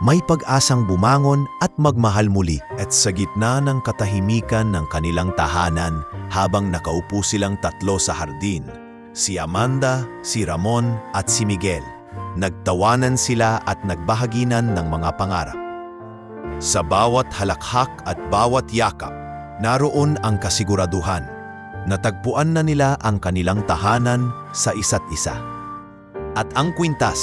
may pag-asang bumangon at magmahal muli. At sa gitna ng katahimikan ng kanilang tahanan, habang nakaupo silang tatlo sa hardin, si Amanda, si Ramon at si Miguel, nagtawanan sila at nagbahaginan ng mga pangarap. Sa bawat halakhak at bawat yakap, naroon ang kasiguraduhan. Natagpuan na nila ang kanilang tahanan sa isa't isa. At ang kwintas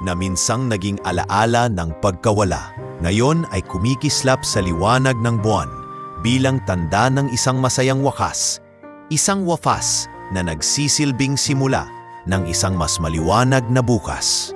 na minsang naging alaala ng pagkawala, ngayon ay kumikislap sa liwanag ng buwan bilang tanda ng isang masayang wakas, isang wakas na nagsisilbing simula ng isang mas maliwanag na bukas.